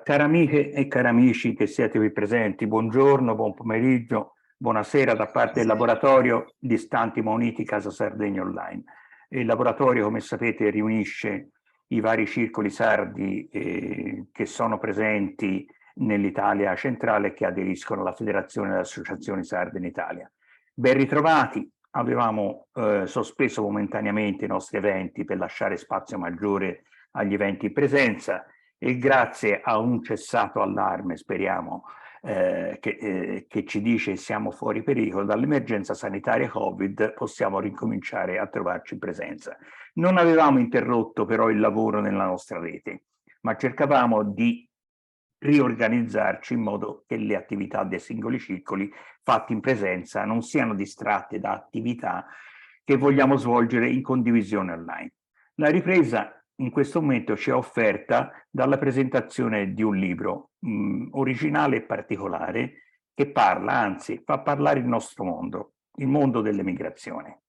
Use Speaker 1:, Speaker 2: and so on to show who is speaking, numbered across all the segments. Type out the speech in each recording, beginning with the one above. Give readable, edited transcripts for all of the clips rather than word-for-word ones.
Speaker 1: Cari amiche e cari amici che siete qui presenti, buongiorno, buon pomeriggio, buonasera da parte del laboratorio di Stanti Mauniti Casa Sardegna Online. Il laboratorio, come sapete, riunisce i vari circoli sardi che sono presenti nell'Italia centrale e che aderiscono alla Federazione delle Associazioni Sarde in Italia. Ben ritrovati, avevamo sospeso momentaneamente i nostri eventi per lasciare spazio maggiore agli eventi in presenza e grazie a un cessato allarme, speriamo, che ci dice siamo fuori pericolo dall'emergenza sanitaria Covid, possiamo ricominciare a trovarci in presenza. Non avevamo interrotto però il lavoro nella nostra rete, ma cercavamo di riorganizzarci in modo che le attività dei singoli circoli fatti in presenza non siano distratte da attività che vogliamo svolgere in condivisione online. La ripresa in questo momento ci è offerta dalla presentazione di un libro originale e particolare che parla, anzi fa parlare il nostro mondo, il mondo dell'emigrazione.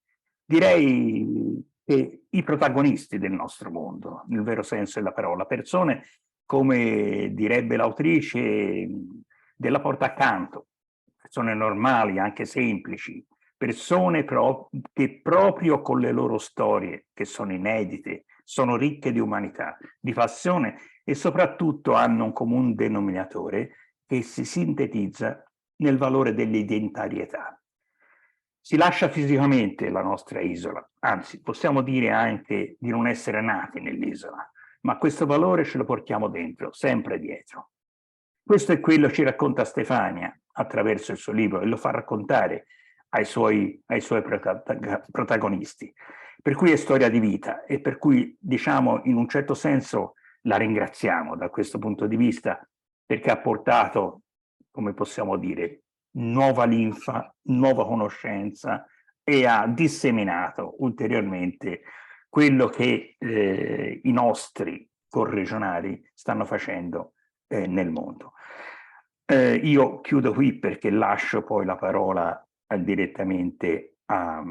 Speaker 1: Direi che i protagonisti del nostro mondo, nel vero senso della parola, persone come direbbe l'autrice della porta accanto, persone normali, anche semplici, persone che proprio con le loro storie, che sono inedite, sono ricche di umanità, di passione e soprattutto hanno un comune denominatore che si sintetizza nel valore dell'identarietà. Si lascia fisicamente la nostra isola, anzi possiamo dire anche di non essere nati nell'isola, ma questo valore ce lo portiamo dentro, sempre dietro. Questo è quello che ci racconta Stefania attraverso il suo libro e lo fa raccontare ai suoi protagonisti. Per cui è storia di vita e per cui, diciamo, in un certo senso la ringraziamo da questo punto di vista perché ha portato, come possiamo dire, nuova linfa, nuova conoscenza e ha disseminato ulteriormente quello che i nostri corregionali stanno facendo nel mondo. Io chiudo qui perché lascio poi la parola direttamente a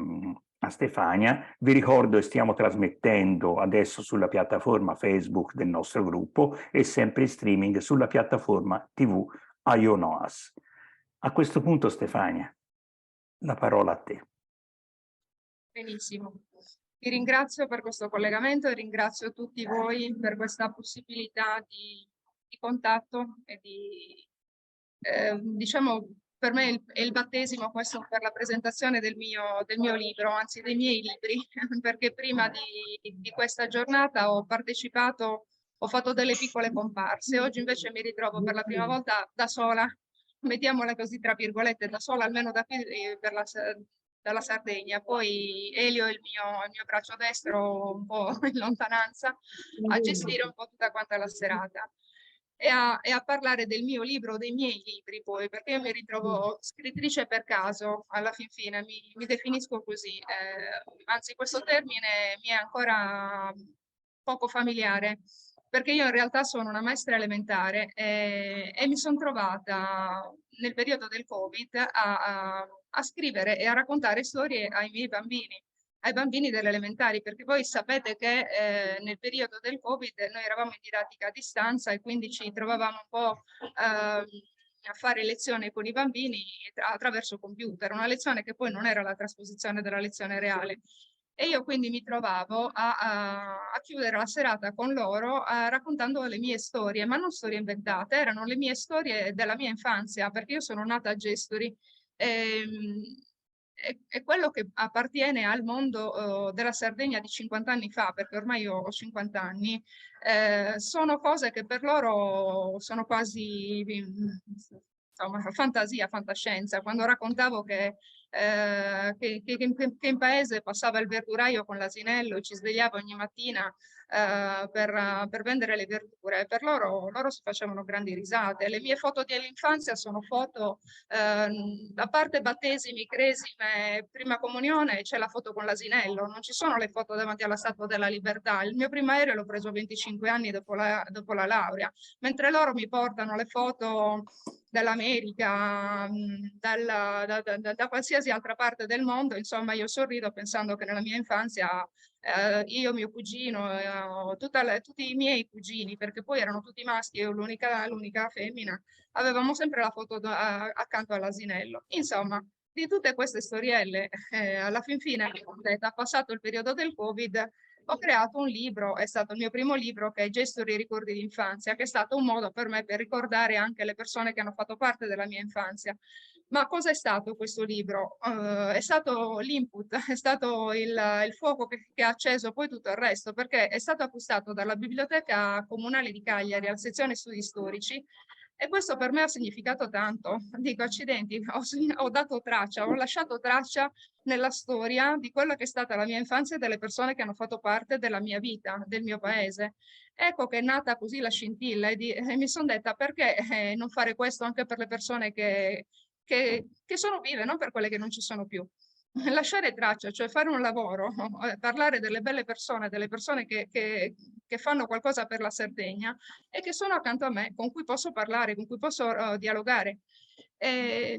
Speaker 1: Stefania. Vi ricordo che stiamo trasmettendo adesso sulla piattaforma Facebook del nostro gruppo e sempre in streaming sulla piattaforma TV Ionoas. A questo punto, Stefania, la parola a te.
Speaker 2: Benissimo. Vi ringrazio per questo collegamento e ringrazio tutti voi per questa possibilità di contatto e diciamo, per me è il battesimo questo per la presentazione del mio libro, anzi dei miei libri, perché prima di questa giornata ho partecipato, ho fatto delle piccole comparse. Oggi invece mi ritrovo per la prima volta da sola, mettiamola così tra virgolette, da sola almeno da qui dalla Sardegna. Poi Elio è il mio braccio destro un po' in lontananza a gestire un po' tutta quanta la serata. E a parlare del mio libro, dei miei libri poi, perché io mi ritrovo scrittrice per caso, alla fin fine, mi definisco così. Anzi, questo termine mi è ancora poco familiare, perché io in realtà sono una maestra elementare e mi sono trovata nel periodo del Covid a scrivere e a raccontare storie ai bambini delle elementari, perché voi sapete che nel periodo del Covid noi eravamo in didattica a distanza e quindi ci trovavamo un po' a fare lezione con i bambini attraverso computer, una lezione che poi non era la trasposizione della lezione reale. E io quindi mi trovavo a chiudere la serata con loro raccontando le mie storie, ma non storie inventate, erano le mie storie della mia infanzia, perché io sono nata a Gestori. È quello che appartiene al mondo della Sardegna di 50 anni fa, perché ormai io ho 50 anni, sono cose che per loro sono quasi insomma, fantasia, fantascienza. Quando raccontavo che in paese passava il verduraio con l'asinello e ci svegliava ogni mattina per vendere le verdure, per loro si facevano grandi risate. Le mie foto dell'infanzia sono foto, a parte battesimi, cresime, prima comunione, c'è la foto con l'asinello, non ci sono le foto davanti alla Statua della Libertà. Il mio primo aereo l'ho preso a 25 anni dopo la laurea, mentre loro mi portano le foto dall'America, da qualsiasi altra parte del mondo. Insomma, io sorrido pensando che nella mia infanzia io, mio cugino, tutti i miei cugini, perché poi erano tutti maschi, io l'unica femmina, avevamo sempre la foto accanto all'asinello. Insomma, di tutte queste storielle, alla fin fine, passato il periodo del Covid, ho creato un libro, è stato il mio primo libro, che è Gestori e ricordi di infanzia, che è stato un modo per me per ricordare anche le persone che hanno fatto parte della mia infanzia. Ma cosa è stato questo libro? È stato l'input, è stato il fuoco che ha acceso poi tutto il resto, perché è stato acquistato dalla Biblioteca Comunale di Cagliari, alla sezione studi storici, e questo per me ha significato tanto. Dico, accidenti, ho dato traccia, ho lasciato traccia nella storia di quella che è stata la mia infanzia e delle persone che hanno fatto parte della mia vita, del mio paese. Ecco che è nata così la scintilla e mi sono detta perché non fare questo anche per le persone che sono vive, non per quelle che non ci sono più. Lasciare traccia, cioè fare un lavoro, parlare delle belle persone, delle persone che fanno qualcosa per la Sardegna e che sono accanto a me, con cui posso parlare, con cui posso dialogare. E,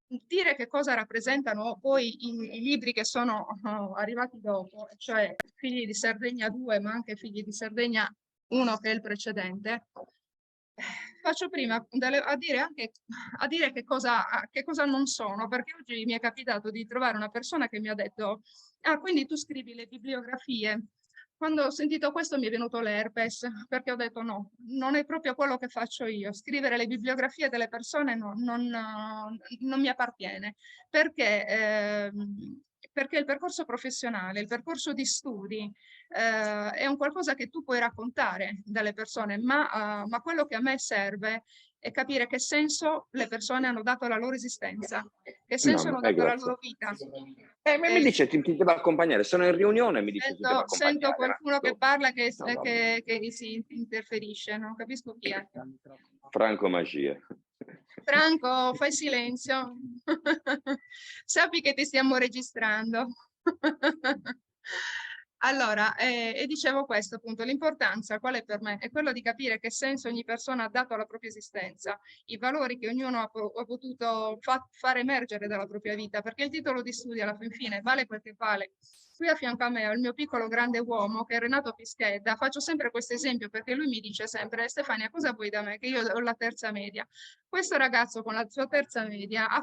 Speaker 2: dire che cosa rappresentano poi i libri che sono arrivati dopo, cioè Figli di Sardegna 2, ma anche Figli di Sardegna 1, che è il precedente. Faccio prima a dire che cosa non sono, perché oggi mi è capitato di trovare una persona che mi ha detto: ah, quindi tu scrivi le bibliografie. Quando ho sentito questo mi è venuto l'herpes, perché ho detto no, non è proprio quello che faccio io. Scrivere le bibliografie delle persone non mi appartiene, perché, perché il percorso professionale, il percorso di studi, è un qualcosa che tu puoi raccontare dalle persone, ma quello che a me serve è capire che senso le persone hanno dato alla loro esistenza, che senso hanno dato alla
Speaker 3: Grazie.
Speaker 2: loro vita.
Speaker 3: Mi dice ti deve accompagnare, sono in riunione, mi dice ti deve
Speaker 2: Sento
Speaker 3: accompagnare.
Speaker 2: qualcuno che parla che si interferisce, non capisco chi è.
Speaker 3: Franco Magia.
Speaker 2: Franco, fai silenzio. Sappi che ti stiamo registrando. Allora, e dicevo questo appunto, l'importanza qual è per me? È quello di capire che senso ogni persona ha dato alla propria esistenza, i valori che ognuno ha potuto far emergere dalla propria vita, perché il titolo di studio alla fin fine vale quel che vale. Qui a fianco a me ho il mio piccolo grande uomo che è Renato Pischedda. Faccio sempre questo esempio perché lui mi dice sempre: Stefania, cosa vuoi da me? Che io ho la terza media. Questo ragazzo con la sua terza media ha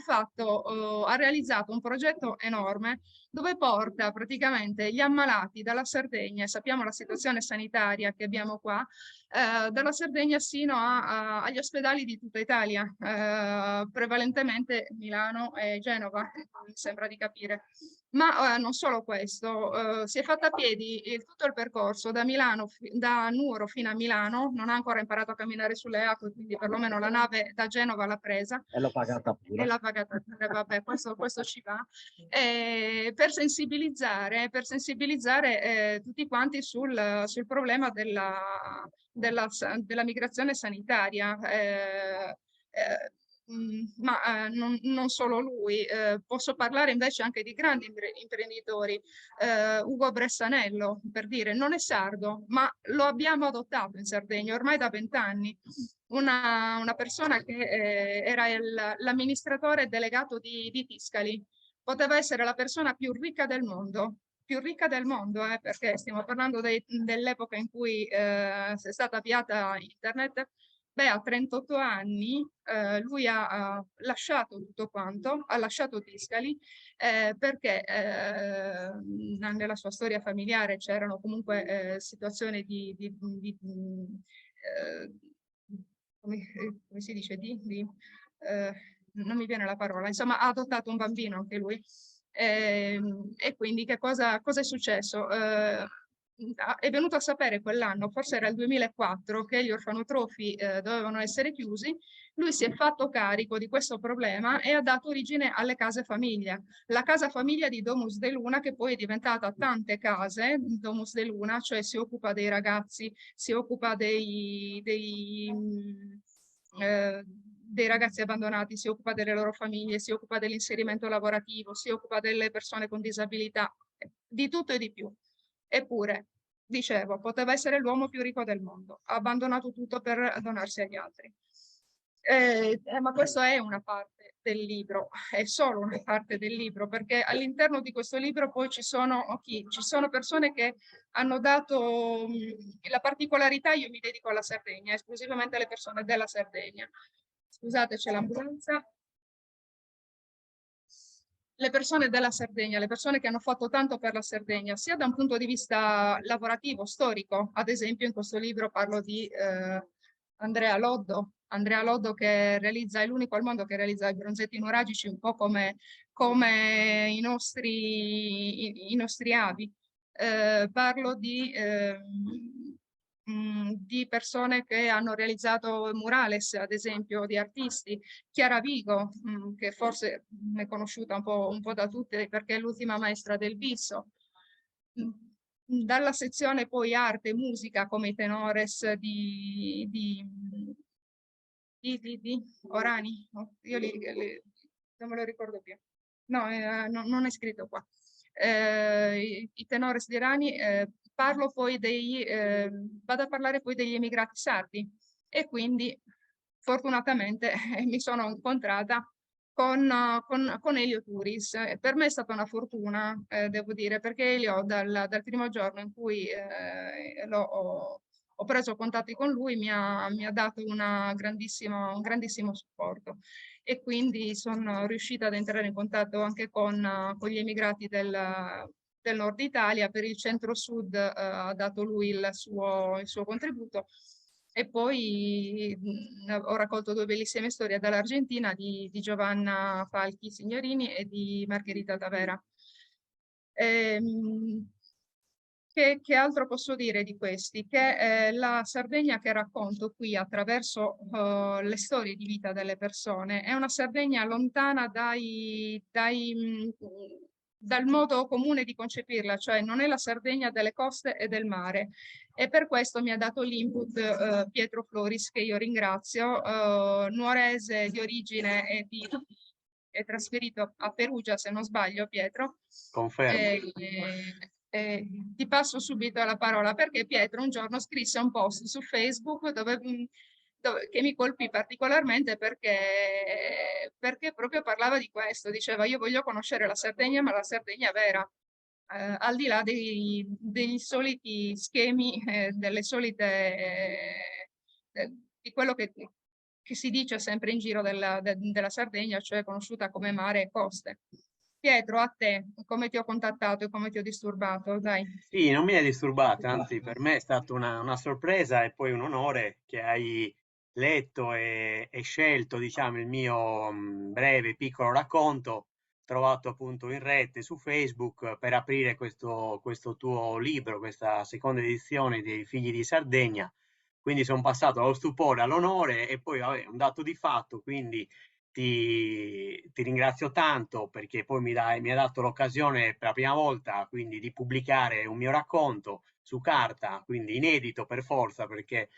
Speaker 2: realizzato un progetto enorme dove porta praticamente gli ammalati dalla Sardegna, e sappiamo la situazione sanitaria che abbiamo qua, dalla Sardegna sino agli ospedali di tutta Italia, prevalentemente Milano e Genova, mi sembra di capire. Ma non solo questo, si è fatta a piedi tutto il percorso da da Nuoro fino a Milano, non ha ancora imparato a camminare sulle acque, quindi perlomeno la nave da Genova l'ha presa.
Speaker 4: E l'ho pagata pure.
Speaker 2: E l'ha pagata pure, vabbè, questo ci va. Per sensibilizzare tutti quanti sul problema della migrazione sanitaria. Ma non solo lui, posso parlare invece anche di grandi imprenditori. Ugo Bressanello, per dire, non è sardo, ma lo abbiamo adottato in Sardegna ormai da 20 anni. Una persona che era l'amministratore delegato di Tiscali. Poteva essere la persona più ricca del mondo, perché stiamo parlando dell'epoca in cui è stata avviata internet. Beh, a 38 anni lui ha lasciato tutto quanto, ha lasciato Tiscali perché nella sua storia familiare c'erano comunque situazioni come si dice, non mi viene la parola, insomma ha adottato un bambino anche lui. E quindi cosa è successo? È venuto a sapere quell'anno, forse era il 2004, che gli orfanotrofi dovevano essere chiusi. Lui si è fatto carico di questo problema e ha dato origine alle case famiglia. La casa famiglia di Domus de Luna, che poi è diventata tante case, Domus de Luna, cioè si occupa dei ragazzi, si occupa dei ragazzi abbandonati, si occupa delle loro famiglie, si occupa dell'inserimento lavorativo, si occupa delle persone con disabilità, di tutto e di più. Eppure, dicevo, poteva essere l'uomo più ricco del mondo, ha abbandonato tutto per donarsi agli altri. Ma questo è una parte del libro, è solo una parte del libro, perché all'interno di questo libro poi ci sono persone che hanno dato la particolarità. Io mi dedico alla Sardegna, esclusivamente alle persone della Sardegna. Scusate, c'è l'ambulanza. Le persone della Sardegna, le persone che hanno fatto tanto per la Sardegna, sia da un punto di vista lavorativo, storico. Ad esempio in questo libro parlo di Andrea Loddo che realizza, è l'unico al mondo che realizza i bronzetti nuragici, un po' come i nostri avi. Parlo di persone che hanno realizzato murales, ad esempio, di artisti. Chiara Vigo, che forse è conosciuta un po' da tutti perché è l'ultima maestra del Viso. Dalla sezione poi arte e musica, come i tenores di Orani, io non me lo ricordo più. No, non è scritto qua. I tenores di Orani, vado a parlare poi degli emigrati sardi e quindi fortunatamente mi sono incontrata con Elio Turis. Per me è stata una fortuna, devo dire, perché Elio dal primo giorno in cui ho preso contatti con lui mi ha dato un grandissimo supporto e quindi sono riuscita ad entrare in contatto anche con gli emigrati del nord Italia. Per il centro-sud ha dato lui il suo contributo. E poi ho raccolto 2 bellissime storie dall'Argentina di Giovanna Falchi Signorini e di Margherita Tavera. Che altro posso dire di questi? Che la Sardegna che racconto qui attraverso le storie di vita delle persone è una Sardegna lontana dal modo comune di concepirla, cioè non è la Sardegna delle coste e del mare. E per questo mi ha dato l'input Pietro Floris, che io ringrazio, nuorese di origine è trasferito a Perugia, se non sbaglio, Pietro.
Speaker 4: Confermo.
Speaker 2: Ti passo subito la parola perché Pietro un giorno scrisse un post su Facebook che mi colpì particolarmente perché proprio parlava di questo. Diceva: io voglio conoscere la Sardegna, ma la Sardegna vera, al di là degli soliti schemi, delle solite, di quello che si dice sempre in giro della Sardegna, cioè conosciuta come mare e coste. Pietro, a te, come ti ho contattato e come ti ho disturbato? Dai.
Speaker 4: Sì, non mi hai disturbato, anzi per me è stata una sorpresa e poi un onore che hai letto e scelto, diciamo, il mio breve, piccolo racconto, trovato appunto in rete su Facebook per aprire questo tuo libro, questa seconda edizione dei Figli di Sardegna. Quindi sono passato dallo stupore all'onore e poi vabbè, un dato di fatto, quindi ti ringrazio tanto perché poi mi hai dato l'occasione per la prima volta quindi di pubblicare un mio racconto su carta, quindi inedito per forza perché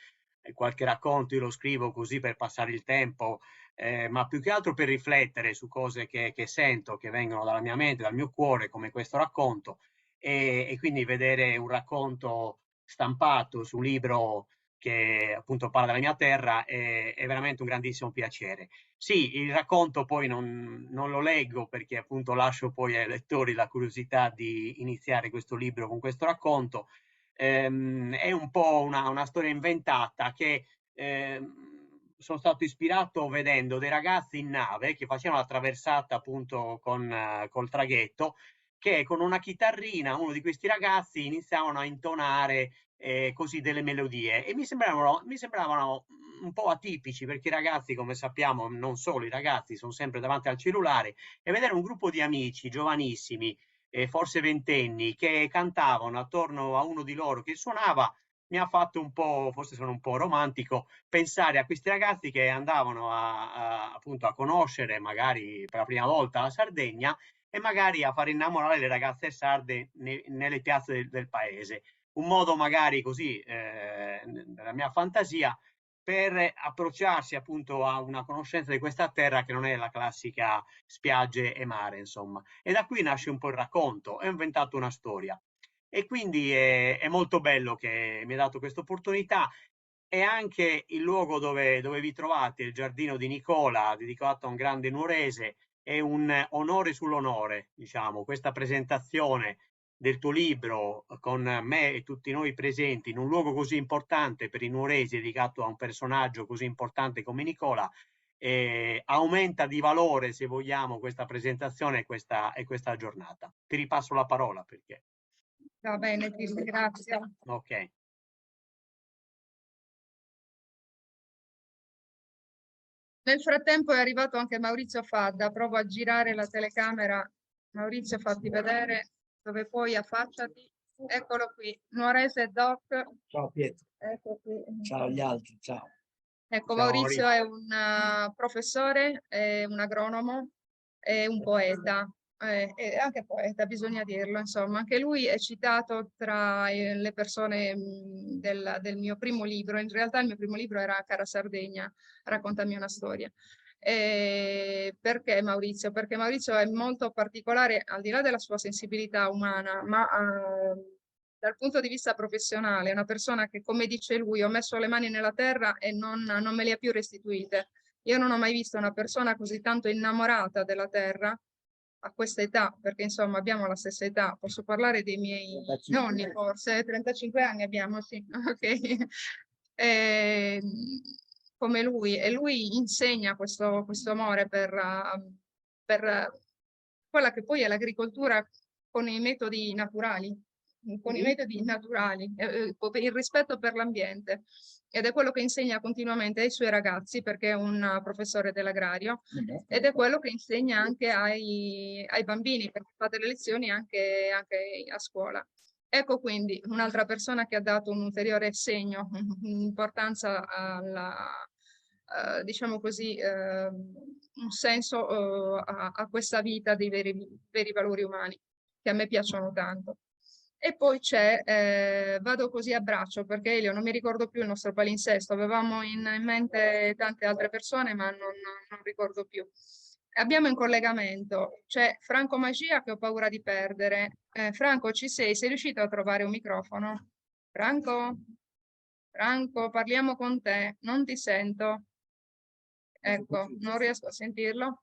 Speaker 4: qualche racconto io lo scrivo così per passare il tempo, ma più che altro per riflettere su cose che sento, che vengono dalla mia mente, dal mio cuore, come questo racconto, e quindi vedere un racconto stampato su un libro che appunto parla della mia terra è veramente un grandissimo piacere. Sì, il racconto poi non lo leggo perché appunto lascio poi ai lettori la curiosità di iniziare questo libro con questo racconto. È un po' una storia inventata che sono stato ispirato vedendo dei ragazzi in nave che facevano la traversata appunto col traghetto, che con una chitarrina, uno di questi ragazzi iniziavano a intonare così delle melodie e mi sembravano un po' atipici perché i ragazzi, come sappiamo, non solo i ragazzi, sono sempre davanti al cellulare e vedere un gruppo di amici giovanissimi, forse ventenni, che cantavano attorno a uno di loro che suonava, mi ha fatto un po', forse sono un po' romantico, pensare a questi ragazzi che andavano appunto a conoscere magari per la prima volta la Sardegna e magari a far innamorare le ragazze sarde nelle piazze del paese. Un modo magari così, nella mia fantasia, per approcciarsi appunto a una conoscenza di questa terra che non è la classica spiagge e mare, insomma. E da qui nasce un po' il racconto, ho inventato una storia. E quindi è molto bello che mi ha dato questa opportunità. e anche il luogo dove vi trovate, il giardino di Nicola, dedicato a un grande nuorese, è un onore sull'onore, diciamo, questa presentazione del tuo libro con me e tutti noi presenti in un luogo così importante per i nuoresi, dedicato a un personaggio così importante come Nicola, aumenta di valore, se vogliamo, questa presentazione e questa giornata. Ti ripasso la parola perché.
Speaker 2: Va bene, ti ringrazio.
Speaker 4: Ok.
Speaker 2: Nel frattempo è arrivato anche Maurizio Fadda, provo a girare la telecamera. Maurizio, fatti vedere dove puoi, affacciati. Eccolo qui, Nuorese Doc.
Speaker 5: Ciao Pietro.
Speaker 2: Ecco qui.
Speaker 5: Ciao agli altri, ciao.
Speaker 2: Ecco,
Speaker 4: Ciao,
Speaker 2: Maurizio è un professore, è un agronomo, è un poeta, è anche poeta, bisogna dirlo, insomma. Anche lui è citato tra le persone del mio primo libro. In realtà il mio primo libro era Cara Sardegna, raccontami una storia. Perché Maurizio? Perché Maurizio è molto particolare, al di là della sua sensibilità umana, ma dal punto di vista professionale, è una persona che, come dice lui, ho messo le mani nella terra e non me le ha più restituite. Io non ho mai visto una persona così tanto innamorata della terra a questa età, perché insomma abbiamo la stessa età. Posso parlare dei miei
Speaker 5: 35
Speaker 2: nonni, forse 35 anni abbiamo, sì, ok. Come lui, e lui insegna questo amore per quella che poi è l'agricoltura con i metodi naturali, il rispetto per l'ambiente. Ed è quello che insegna continuamente ai suoi ragazzi, perché è un professore dell'agrario, ed è quello che insegna anche ai bambini, perché fa delle lezioni anche a scuola. Ecco quindi un'altra persona che ha dato un ulteriore segno, un'importanza diciamo così, un senso a questa vita dei veri valori umani, che a me piacciono tanto. E poi c'è, vado così a braccio perché Elio non mi ricordo più il nostro palinsesto, avevamo in mente tante altre persone ma non ricordo più. Abbiamo in collegamento, c'è Franco Magia che ho paura di perdere. Franco, ci sei? Sei riuscito a trovare un microfono? Franco? Franco, parliamo con te, non ti sento. Ecco, non riesco a sentirlo.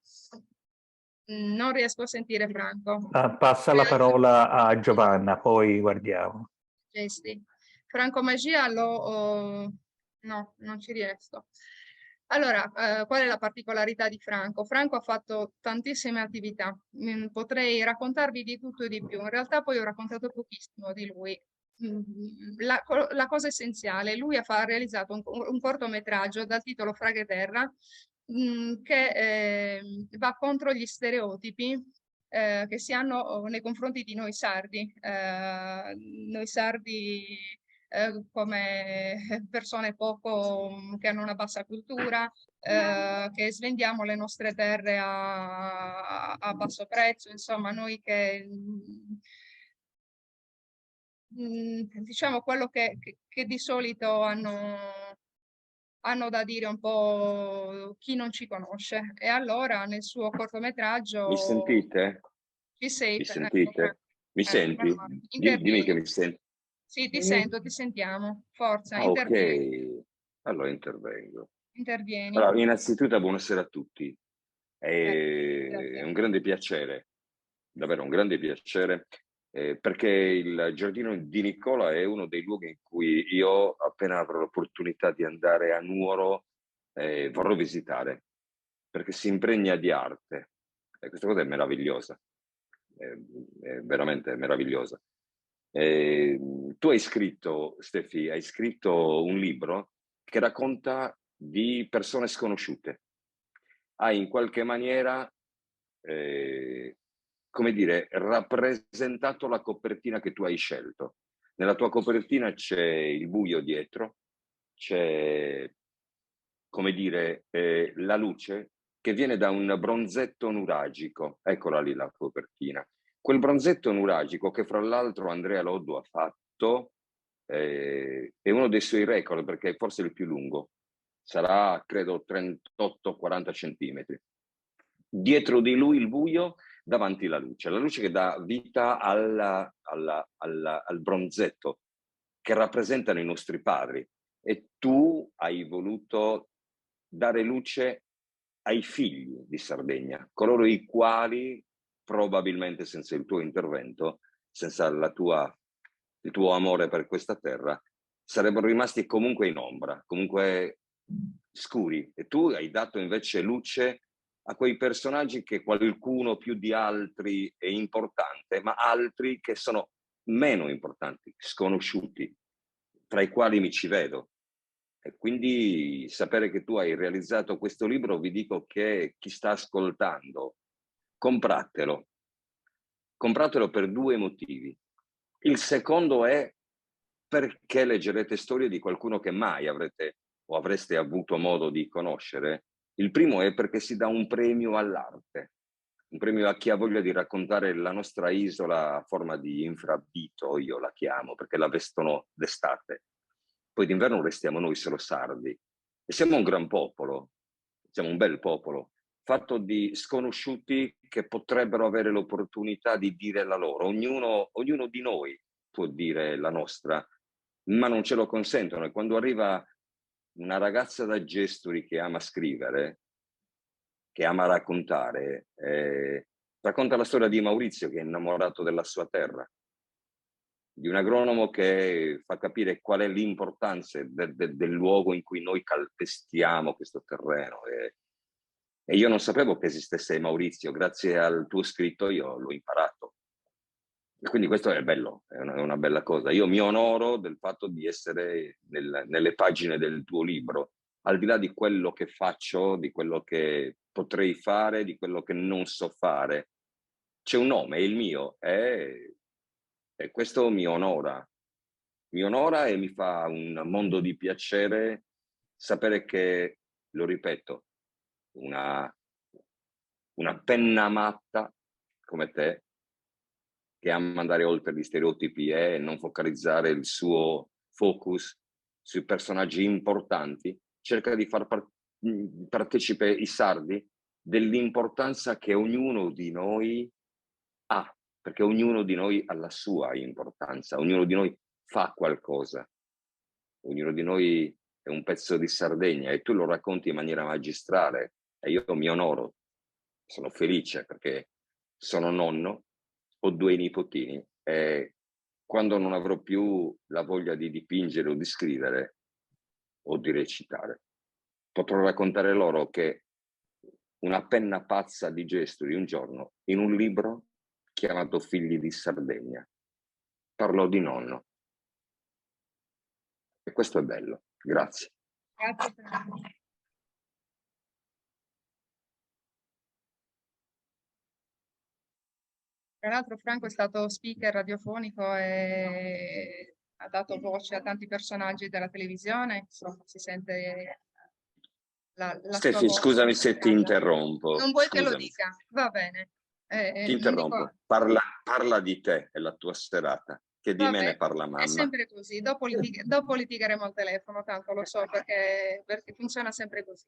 Speaker 2: Non riesco a sentire Franco.
Speaker 1: Passa la parola a Giovanna, poi guardiamo.
Speaker 2: Gesti. Franco Magia no, non ci riesco. Allora, qual è la particolarità di Franco? Franco ha fatto tantissime attività, potrei raccontarvi di tutto e di più. In realtà poi ho raccontato pochissimo di lui. La cosa essenziale, lui ha realizzato un cortometraggio dal titolo Fraghe Terra, che va contro gli stereotipi che si hanno nei confronti di noi sardi. Noi sardi come persone che hanno una bassa cultura, che svendiamo le nostre terre a basso prezzo, insomma, noi che diciamo quello che di solito hanno da dire un po' chi non ci conosce. E allora nel suo cortometraggio...
Speaker 3: Mi sentite?
Speaker 2: Ci sei?
Speaker 3: Mi sentite? Mi senti? Dimmi che mi senti.
Speaker 2: Sì, ti sento, ti sentiamo. Forza,
Speaker 3: Ah,
Speaker 2: intervieni.
Speaker 3: ok. Allora intervengo.
Speaker 2: Intervieni.
Speaker 3: Allora, innanzitutto buonasera a tutti.
Speaker 2: Grazie.
Speaker 3: È un grande piacere, davvero un grande piacere, perché il giardino di Nicola è uno dei luoghi in cui io, appena avrò l'opportunità di andare a Nuoro, vorrò visitare, perché si impregna di arte. E questa cosa è meravigliosa, è veramente meravigliosa. Tu hai scritto, Stefi, hai scritto un libro che racconta di persone sconosciute. Hai in qualche maniera, come dire, rappresentato la copertina che tu hai scelto. Nella tua copertina c'è il buio dietro, c'è, come dire, la luce che viene da un bronzetto nuragico. Eccola lì la copertina. Quel bronzetto nuragico che fra l'altro Andrea Loddo ha fatto, è uno dei suoi record perché è forse il più lungo. Sarà, credo, 38-40 centimetri. Dietro di lui il buio, davanti la luce che dà vita al bronzetto, che rappresentano i nostri padri. e tu hai voluto dare luce ai figli di Sardegna, coloro i quali probabilmente senza il tuo intervento, senza il tuo amore per questa terra, sarebbero rimasti comunque in ombra, comunque scuri. E tu hai dato invece luce a quei personaggi che qualcuno più di altri è importante, ma altri che sono meno importanti, sconosciuti, tra i quali mi ci vedo. E quindi sapere che tu hai realizzato questo libro, vi dico che chi sta ascoltando, compratelo. Compratelo per 2 motivi. Il secondo è perché leggerete storie di qualcuno che mai avrete o avreste avuto modo di conoscere. Il primo è perché si dà un premio all'arte, un premio a chi ha voglia di raccontare la nostra isola a forma di infrabbito, io la chiamo, perché la vestono d'estate. Poi d'inverno restiamo noi solo sardi. E siamo un gran popolo, siamo un bel popolo, fatto di sconosciuti che potrebbero avere l'opportunità di dire la loro. Ognuno di noi può dire la nostra, ma non ce lo consentono. E quando arriva una ragazza da Gesturi che ama scrivere, che ama raccontare, racconta la storia di Maurizio che è innamorato della sua terra, di un agronomo che fa capire qual è l'importanza del luogo in cui noi calpestiamo questo terreno. E io non sapevo che esistesse Maurizio, grazie al tuo scritto io l'ho imparato. E quindi questo è bello, è una bella cosa. Io mi onoro del fatto di essere nelle pagine del tuo libro, al di là di quello che faccio, di quello che potrei fare, di quello che non so fare. C'è un nome, è il mio, e questo mi onora e mi fa un mondo di piacere sapere che, lo ripeto, una penna matta come te, che ama andare oltre gli stereotipi e non focalizzare il suo focus sui personaggi importanti, cerca di far partecipe i sardi dell'importanza che ognuno di noi ha, perché ognuno di noi ha la sua importanza, ognuno di noi fa qualcosa, ognuno di noi è un pezzo di Sardegna e tu lo racconti in maniera magistrale e io mi onoro, sono felice perché sono nonno, ho 2 nipotini e quando non avrò più la voglia di dipingere o di scrivere o di recitare, potrò raccontare loro che una penna pazza di Gesturi un giorno in un libro chiamato Figli di Sardegna parlò di nonno. E questo è bello. Grazie.
Speaker 2: Grazie Franco. Tra l'altro Franco è stato speaker radiofonico e ha dato voce a tanti personaggi della televisione, insomma si sente la sua
Speaker 3: Stefi,
Speaker 2: voce.
Speaker 3: scusami se ti interrompo.
Speaker 2: Non vuoi che lo
Speaker 3: Scusami.
Speaker 2: dica? Va bene.
Speaker 3: Ti interrompo. Parla di te e la tua serata, che di me
Speaker 2: Vabbè,
Speaker 3: ne parla
Speaker 2: è
Speaker 3: mamma.
Speaker 2: sempre così. Dopo litigheremo al telefono, tanto lo so perché funziona sempre così.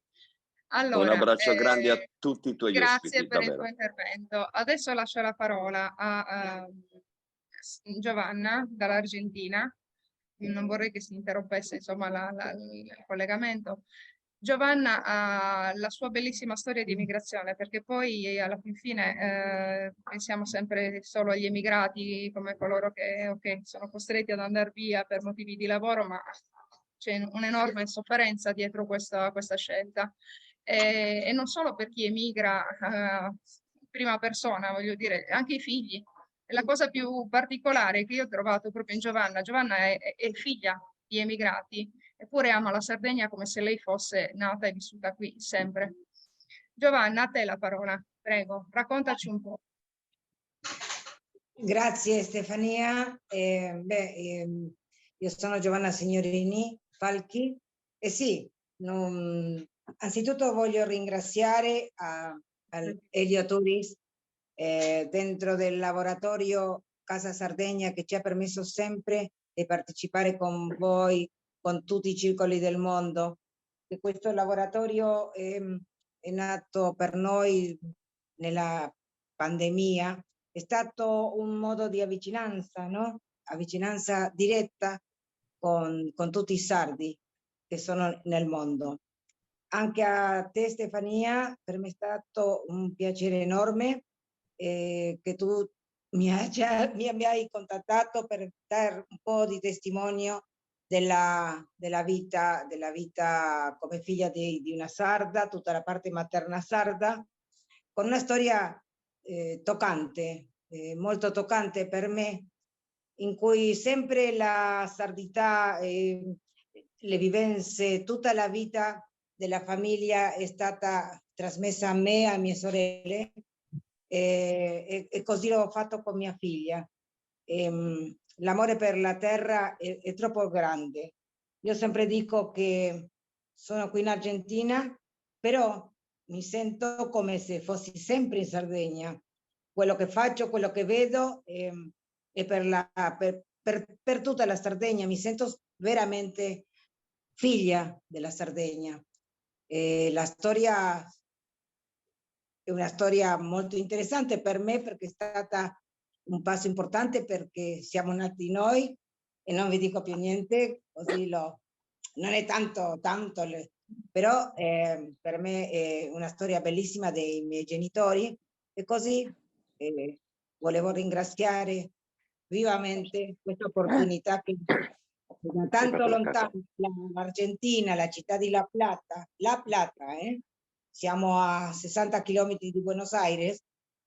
Speaker 3: Un
Speaker 2: Allora,
Speaker 3: abbraccio grande a tutti i tuoi
Speaker 2: grazie
Speaker 3: ospiti,
Speaker 2: per il tuo
Speaker 3: davvero.
Speaker 2: intervento. Adesso lascio la parola a Giovanna dall'Argentina. Non vorrei che si interrompesse insomma il collegamento. Giovanna ha la sua bellissima storia di immigrazione, perché poi alla fin fine pensiamo sempre solo agli emigrati come coloro che okay, sono costretti ad andare via per motivi di lavoro, ma c'è un'enorme sofferenza dietro questa scelta. E non solo per chi emigra in prima persona, voglio dire, anche i figli. E la cosa più particolare che io ho trovato proprio in Giovanna, Giovanna è figlia di emigrati, eppure ama la Sardegna come se lei fosse nata e vissuta qui sempre. Giovanna, a te la parola, prego, raccontaci un po'.
Speaker 6: Grazie Stefania. Io sono Giovanna Signorini Falchi e sì, anzitutto voglio ringraziare Elio Turis dentro del laboratorio Casa Sardegna che ci ha permesso sempre di partecipare con voi, con tutti i circoli del mondo. E questo laboratorio è nato per noi nella pandemia, è stato un modo di avvicinanza, no? Avvicinanza diretta con tutti i sardi. che sono nel mondo. Anche a te Stefania, per me è stato un piacere enorme che tu mi hai contattato per dare un po' di testimonio della vita come figlia di una sarda, tutta la parte materna sarda, con una storia toccante, molto toccante per me, in cui sempre la sardità, le vivenze, tutta la vita della famiglia è stata trasmessa a me, a mie sorelle, e così l'ho fatto con mia figlia. L'amore per la terra è troppo grande. Io sempre dico che sono qui in Argentina, però mi sento come se fossi sempre in Sardegna. Quello che faccio, quello che vedo è per tutta la Sardegna. Mi sento veramente figlia della Sardegna. La storia è una storia molto interessante per me perché è stata un passo importante, perché siamo nati noi e non vi dico più niente, così non è tanto, però per me è una storia bellissima dei miei genitori, e così volevo ringraziare vivamente questa opportunità che da tanto lontano, l'Argentina, la città di La Plata, siamo a 60 chilometri di Buenos Aires,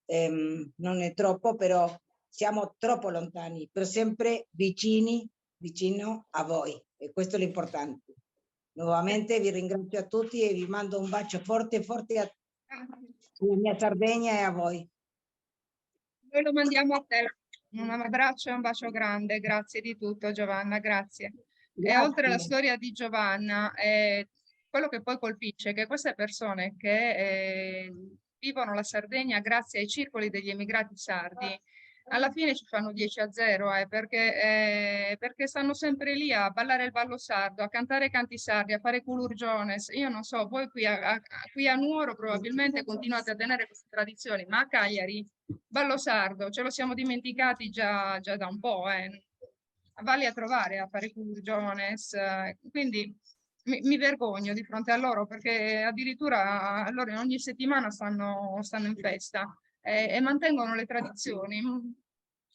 Speaker 6: non è troppo, però siamo troppo lontani, però sempre vicino a voi, e questo è l'importante. Nuovamente vi ringrazio a tutti e vi mando un bacio forte alla mia Sardegna e a voi.
Speaker 2: Noi lo mandiamo a te. Un abbraccio e un bacio grande, grazie di tutto Giovanna, grazie. E oltre alla storia di Giovanna, quello che poi colpisce è che queste persone che vivono la Sardegna grazie ai circoli degli emigrati sardi, alla fine ci fanno 10-0, perché stanno sempre lì a ballare il ballo sardo, a cantare canti sardi, a fare culurgiones. Io non so, voi qui a Nuoro probabilmente continuate a tenere queste tradizioni, ma a Cagliari ballo sardo ce lo siamo dimenticati già da un po', Valli a trovare a fare culurgiones, quindi mi vergogno di fronte a loro, perché addirittura loro ogni settimana stanno in festa e mantengono le tradizioni,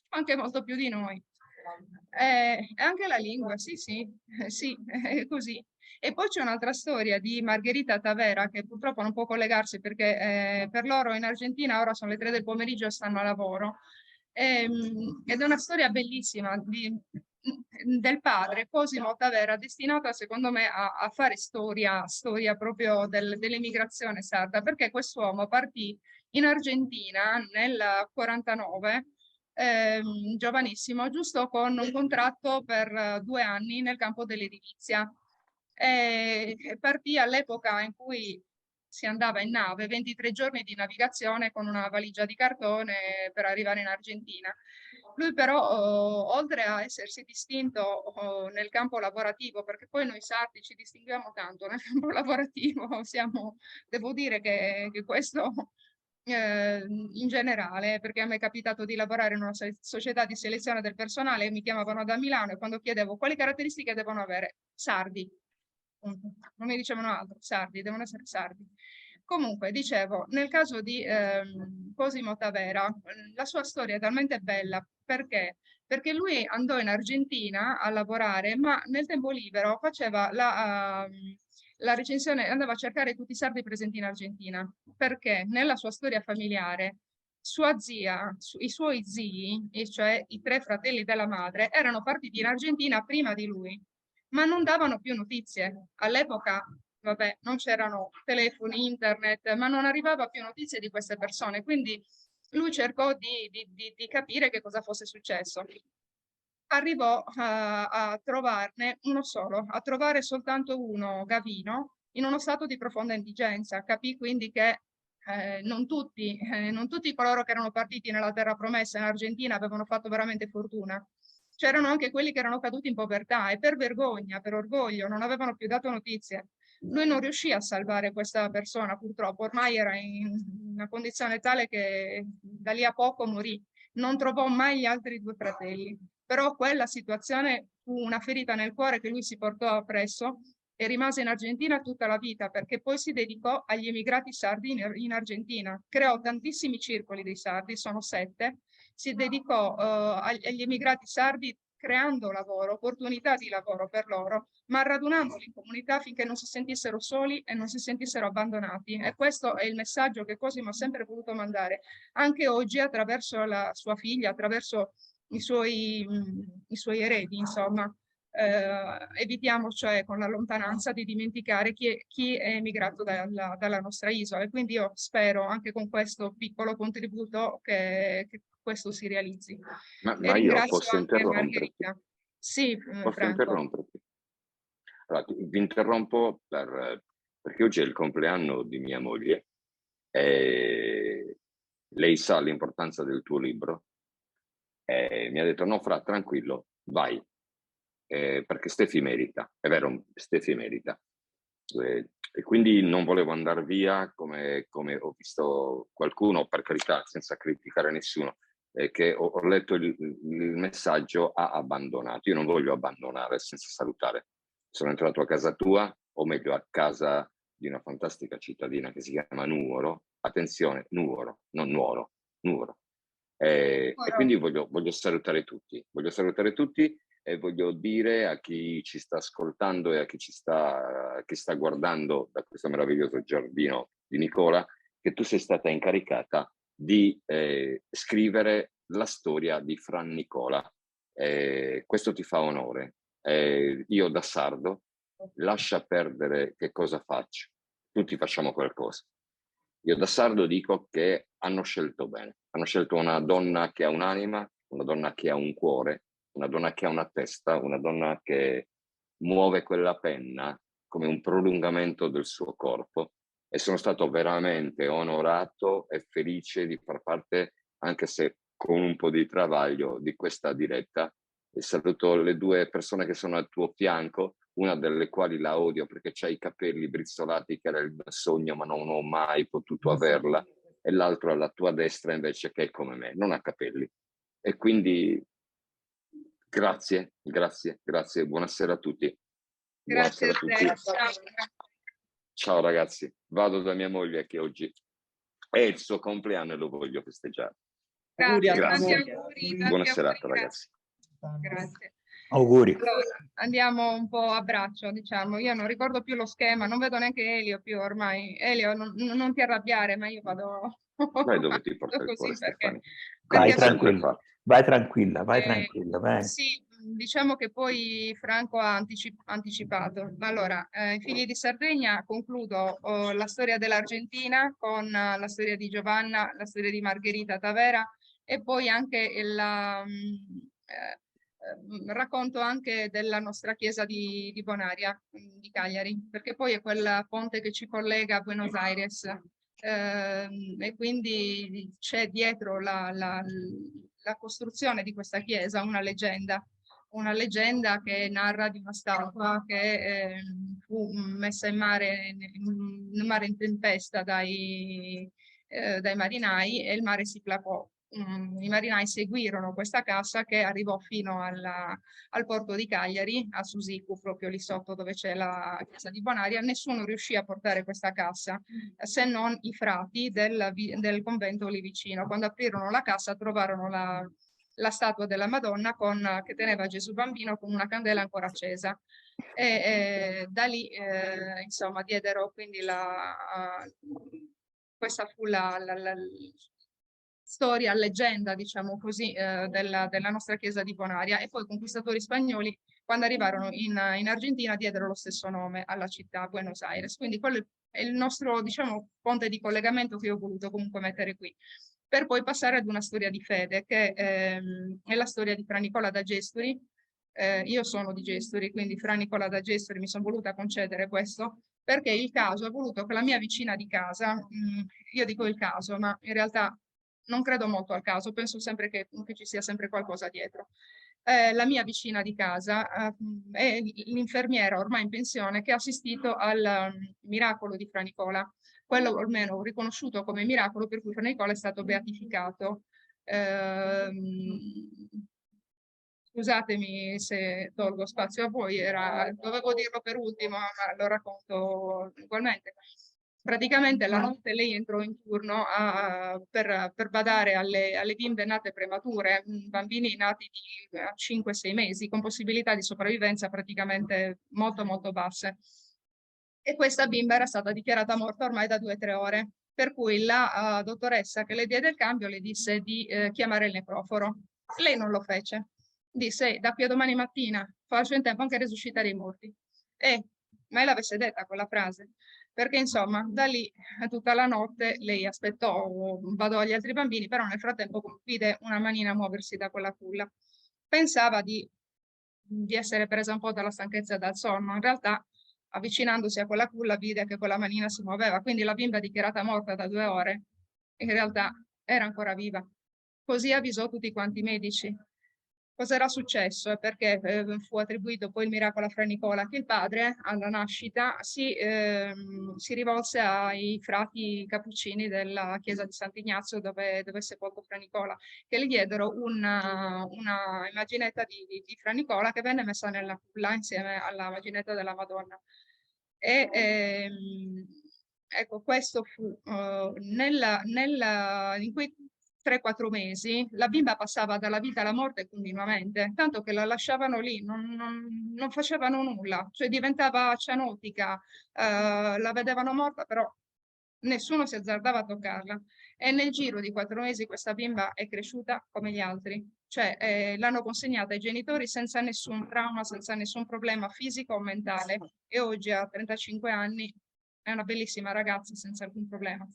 Speaker 2: anche molto più di noi. E anche la lingua, sì, è così. E poi c'è un'altra storia di Margherita Tavera, che purtroppo non può collegarsi perché per loro in Argentina ora sono le 3 del pomeriggio e stanno a lavoro. Ed è una storia bellissima del padre Cosimo Tavera, destinata secondo me a fare storia proprio dell'emigrazione sarda, perché quest'uomo partì in Argentina nel 49, giovanissimo, giusto con un contratto per 2 anni nel campo dell'edilizia. Partì all'epoca in cui si andava in nave, 23 giorni di navigazione con una valigia di cartone per arrivare in Argentina. Lui però, oltre a essersi distinto nel campo lavorativo, perché poi noi sardi ci distinguiamo tanto nel campo lavorativo, devo dire che questo in generale, perché a me è capitato di lavorare in una società di selezione del personale e mi chiamavano da Milano, e quando chiedevo quali caratteristiche devono avere, sardi, non mi dicevano altro, sardi, devono essere sardi. Comunque, dicevo, nel caso di Cosimo Tavera, la sua storia è talmente bella perché lui andò in Argentina a lavorare, ma nel tempo libero faceva la recensione, andava a cercare tutti i sardi presenti in Argentina, perché nella sua storia familiare sua zia, i suoi zii, e cioè i 3 fratelli della madre, erano partiti in Argentina prima di lui, ma non davano più notizie. All'epoca, vabbè, non c'erano telefoni, internet, ma non arrivava più notizie di queste persone, quindi lui cercò di capire che cosa fosse successo. Arrivò a trovarne uno solo, a trovare soltanto uno, Gavino, in uno stato di profonda indigenza. Capì quindi che non tutti coloro che erano partiti nella terra promessa in Argentina avevano fatto veramente fortuna. C'erano anche quelli che erano caduti in povertà e per vergogna, per orgoglio, non avevano più dato notizie. Lui non riuscì a salvare questa persona, purtroppo, ormai era in una condizione tale che da lì a poco morì. Non trovò mai gli altri 2 fratelli, però quella situazione fu una ferita nel cuore che lui si portò appresso e rimase in Argentina tutta la vita, perché poi si dedicò agli emigrati sardi in Argentina. Creò tantissimi circoli dei sardi, sono 7, si dedicò agli emigrati sardi creando lavoro, opportunità di lavoro per loro, ma radunandoli in comunità affinché non si sentissero soli e non si sentissero abbandonati. E questo è il messaggio che Cosimo ha sempre voluto mandare, anche oggi attraverso la sua figlia, attraverso i suoi eredi, insomma. Evitiamo cioè con la lontananza di dimenticare chi è emigrato dalla nostra isola, e quindi io spero anche con questo piccolo contributo che questo si realizzi.
Speaker 3: Ma io posso
Speaker 2: anche
Speaker 3: interromperti?
Speaker 2: Margherita. Sì,
Speaker 3: Posso
Speaker 2: Franco.
Speaker 3: interromperti? Allora, vi interrompo perché oggi è il compleanno di mia moglie e lei sa l'importanza del tuo libro e mi ha detto no, Fra, tranquillo, vai, perché Stefi merita, è vero, Stefi merita. E quindi non volevo andare via come ho visto qualcuno, per carità, senza criticare nessuno, che ho letto il messaggio, ha abbandonato. Io non voglio abbandonare senza salutare. Sono entrato a casa tua, o meglio a casa di una fantastica cittadina che si chiama Nuoro. Attenzione, Nuoro, non Nuoro, Nuoro. E quindi voglio salutare tutti. Voglio salutare tutti e voglio dire a chi ci sta ascoltando e a chi sta guardando da questo meraviglioso giardino di Nicola, che tu sei stata incaricata di scrivere la storia di Fra Nicola. Questo ti fa onore. Io da sardo, lascia perdere che cosa faccio. Tutti facciamo qualcosa. Io da sardo dico che hanno scelto bene. Hanno scelto una donna che ha un'anima, una donna che ha un cuore, una donna che ha una testa, una donna che muove quella penna come un prolungamento del suo corpo, e sono stato veramente onorato e felice di far parte, anche se con un po' di travaglio, di questa diretta. E saluto le 2 persone che sono al tuo fianco, una delle quali la odio perché ha i capelli brizzolati, che era il mio sogno ma non ho mai potuto averla, e l'altro alla tua destra invece che è come me, non ha capelli. E quindi grazie, buonasera a tutti.
Speaker 2: Grazie
Speaker 3: Buonasera a tutti. Ciao ragazzi, vado da mia moglie che oggi è il suo compleanno e lo voglio festeggiare.
Speaker 2: Grazie.
Speaker 3: Buona serata ragazzi.
Speaker 2: Grazie.
Speaker 1: Auguri.
Speaker 2: Allora, andiamo un po' a braccio, diciamo. Io non ricordo più lo schema, non vedo neanche Elio più ormai. Elio, non ti arrabbiare, ma io vado
Speaker 3: Vai dove ti porta il cuore, Stefania.
Speaker 1: Vai tranquilla, vai tranquilla, vai tranquilla. Vai.
Speaker 2: Sì, diciamo che poi Franco ha anticipato. Allora, i Figli di Sardegna, concludo la storia dell'Argentina con la storia di Giovanna, la storia di Margherita Tavera, e poi anche racconto anche della nostra chiesa di Bonaria, di Cagliari, perché poi è quel ponte che ci collega a Buenos Aires, e quindi c'è dietro la costruzione di questa chiesa una leggenda che narra di una statua che fu messa in mare in tempesta dai marinai, e il mare si placò. I marinai seguirono questa cassa che arrivò fino al porto di Cagliari, a Susicu, proprio lì sotto dove c'è la chiesa di Bonaria. Nessuno riuscì a portare questa cassa, se non i frati del convento lì vicino. Quando aprirono la cassa trovarono la statua della Madonna che teneva Gesù bambino con una candela ancora accesa. E da lì insomma diedero quindi questa fu la storia, leggenda, diciamo così, della nostra chiesa di Bonaria. E poi i conquistatori spagnoli, quando arrivarono in Argentina, diedero lo stesso nome alla città, Buenos Aires. Quindi quello è il nostro, diciamo, ponte di collegamento che io ho voluto comunque mettere qui, per poi passare ad una storia di fede, che è la storia di Fra Nicola da Gesturi. Io sono di Gesturi, quindi Fra Nicola da Gesturi mi sono voluta concedere questo, perché il caso ha voluto che la mia vicina di casa, io dico il caso, ma in realtà non credo molto al caso, penso sempre che ci sia sempre qualcosa dietro. La mia vicina di casa è l'infermiera ormai in pensione che ha assistito al miracolo di Fra Nicola, quello almeno riconosciuto come miracolo per cui Fra Nicola è stato beatificato. Scusatemi se tolgo spazio a voi, dovevo dirlo per ultimo, ma lo racconto ugualmente. Praticamente la notte lei entrò in turno per badare alle bimbe nate premature, bambini nati di 5-6 mesi, con possibilità di sopravvivenza praticamente molto molto basse. E questa bimba era stata dichiarata morta ormai da 2-3 ore, per cui la dottoressa che le diede il cambio le disse di chiamare il necroforo. Lei non lo fece. Disse, da qui a domani mattina faccio in tempo anche a resuscitare i morti. E mai l'avesse detta quella frase, perché insomma da lì tutta la notte lei aspettò, badò agli altri bambini, però nel frattempo vide una manina muoversi da quella culla. Pensava di essere presa un po' dalla stanchezza e dal sonno, in realtà avvicinandosi a quella culla vide che quella manina si muoveva, quindi la bimba dichiarata morta da 2 ore, in realtà era ancora viva. Così avvisò tutti quanti i medici. Cosa era successo? Perché fu attribuito poi il miracolo a Fra Nicola, che il padre alla nascita si rivolse ai frati cappuccini della chiesa di Sant'Ignazio dove è sepolto Fra Nicola, che gli diedero una immaginetta di Fra Nicola che venne messa nella culla insieme alla immaginetta della Madonna. E ecco, questo fu in quei 3-4 mesi la bimba passava dalla vita alla morte continuamente, tanto che la lasciavano lì, non facevano nulla, cioè diventava cianotica, la vedevano morta, però nessuno si azzardava a toccarla. E nel giro di 4 mesi questa bimba è cresciuta come gli altri, cioè l'hanno consegnata ai genitori senza nessun trauma, senza nessun problema fisico o mentale, e oggi ha 35 anni, è una bellissima ragazza senza alcun problema.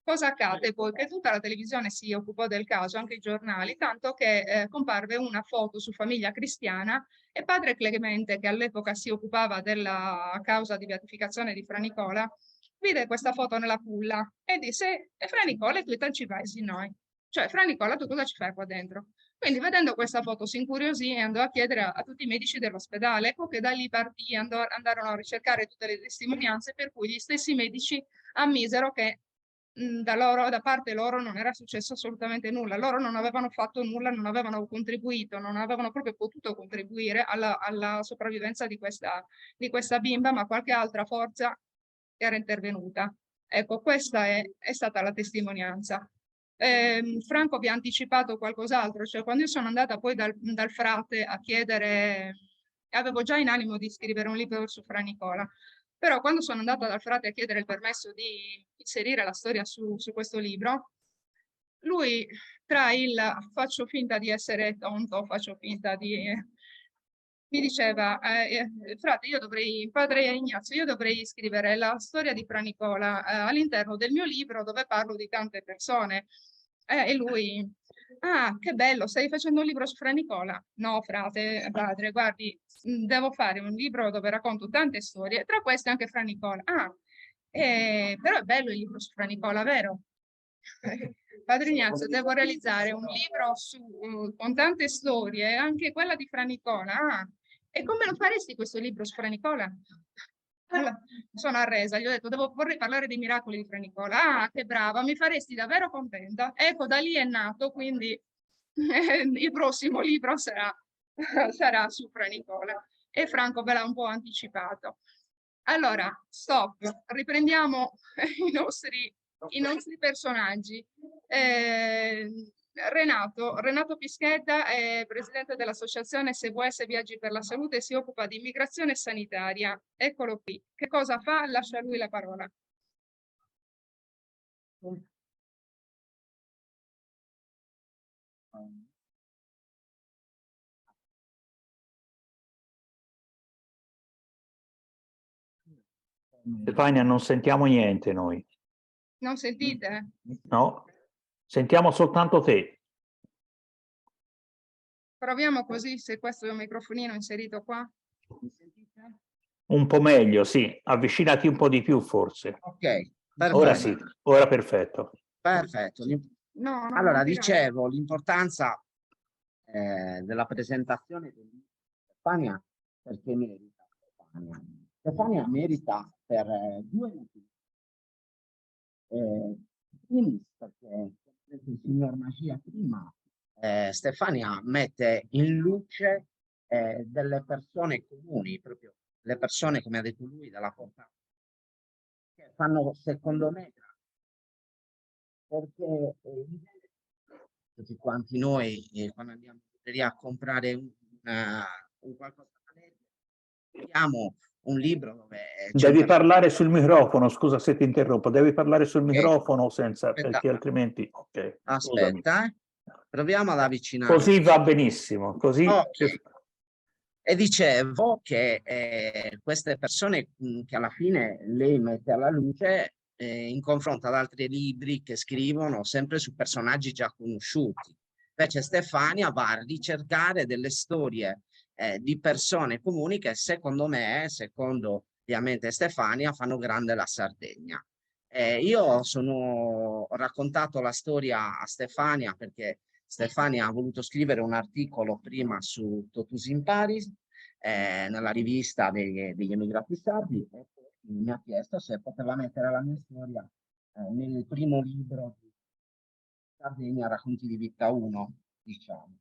Speaker 2: Cosa accade poi? Che tutta la televisione si occupò del caso, anche i giornali, tanto che comparve una foto su Famiglia Cristiana e padre Clemente, che all'epoca si occupava della causa di beatificazione di Fra Nicola, vide questa foto nella culla e disse, e Fra Nicola, tu ci vai, sì noi. Cioè, Fra Nicola, tu cosa ci fai qua dentro? Quindi vedendo questa foto si incuriosì e andò a chiedere a tutti i medici dell'ospedale. Ecco che da lì partì, andarono a ricercare tutte le testimonianze, per cui gli stessi medici ammisero che da parte loro non era successo assolutamente nulla, loro non avevano fatto nulla, non avevano contribuito, non avevano proprio potuto contribuire alla sopravvivenza di questa bimba, ma qualche altra forza era intervenuta. Ecco, questa è stata la testimonianza. Franco vi ha anticipato qualcos'altro, cioè quando io sono andata poi dal frate a chiedere, avevo già in animo di scrivere un libro su Fra Nicola, però quando sono andata dal frate a chiedere il permesso di inserire la storia su questo libro, lui tra il faccio finta di essere tonto, faccio finta di... mi diceva, frate, padre Ignazio, io dovrei scrivere la storia di Fra Nicola all'interno del mio libro dove parlo di tante persone. E lui, ah, che bello, stai facendo un libro su Fra Nicola? No, frate, padre, guardi, devo fare un libro dove racconto tante storie, tra queste anche Fra Nicola. Ah, però è bello il libro su Fra Nicola, vero? Padre Ignazio, devo realizzare un libro con tante storie, anche quella di Fra Nicola. Ah, e come lo faresti questo libro su Fra Nicola? Allora, sono arresa, gli ho detto, vorrei parlare dei miracoli di Fra Nicola. Ah, che brava, mi faresti davvero contenta. Ecco, da lì è nato, quindi il prossimo libro sarà su Fra Nicola. E Franco ve l'ha un po' anticipato. Allora, stop, riprendiamo i nostri personaggi. Renato Pischetta è presidente dell'associazione SVS Viaggi per la Salute e si occupa di immigrazione sanitaria. Eccolo qui. Che cosa fa? Lascia a lui la parola.
Speaker 1: Stefania, non sentiamo niente noi.
Speaker 2: Non sentite?
Speaker 1: No, sentiamo soltanto te.
Speaker 2: Proviamo così, se questo è un microfonino inserito qua.
Speaker 1: Un po' meglio, sì. Avvicinati un po' di più, forse.
Speaker 5: Ok, perfetto.
Speaker 1: Ora sì, ora perfetto.
Speaker 5: Perfetto.
Speaker 2: No,
Speaker 5: allora, dicevo, l'importanza della presentazione di Stefania, perché merita Stefania. Stefania merita per 2 motivi. Primo, perché il signor Magia prima Stefania mette in luce delle persone comuni, proprio le persone, come ha detto lui, della portata, che fanno, secondo me, perché tutti quanti noi, quando andiamo in libreria a comprare un qualcosa da leggere, vediamo un libro dove
Speaker 1: Devi parlare sul microfono, scusa se ti interrompo, devi parlare sul microfono senza,
Speaker 5: Aspetta.
Speaker 1: perché altrimenti... Ok,
Speaker 5: aspetta, proviamo ad avvicinare.
Speaker 1: Così va benissimo, così...
Speaker 5: Okay. E dicevo che queste persone che alla fine lei mette alla luce in confronto ad altri libri che scrivono sempre su personaggi già conosciuti. Invece Stefania va a ricercare delle storie di persone comuni che secondo me, secondo ovviamente Stefania, fanno grande la Sardegna. Io ho raccontato la storia a Stefania perché Stefania ha voluto scrivere un articolo prima su Totus in Paris, nella rivista degli emigrati sardi, e poi mi ha chiesto se poteva mettere la mia storia nel primo libro di Sardegna, Racconti di vita 1, diciamo.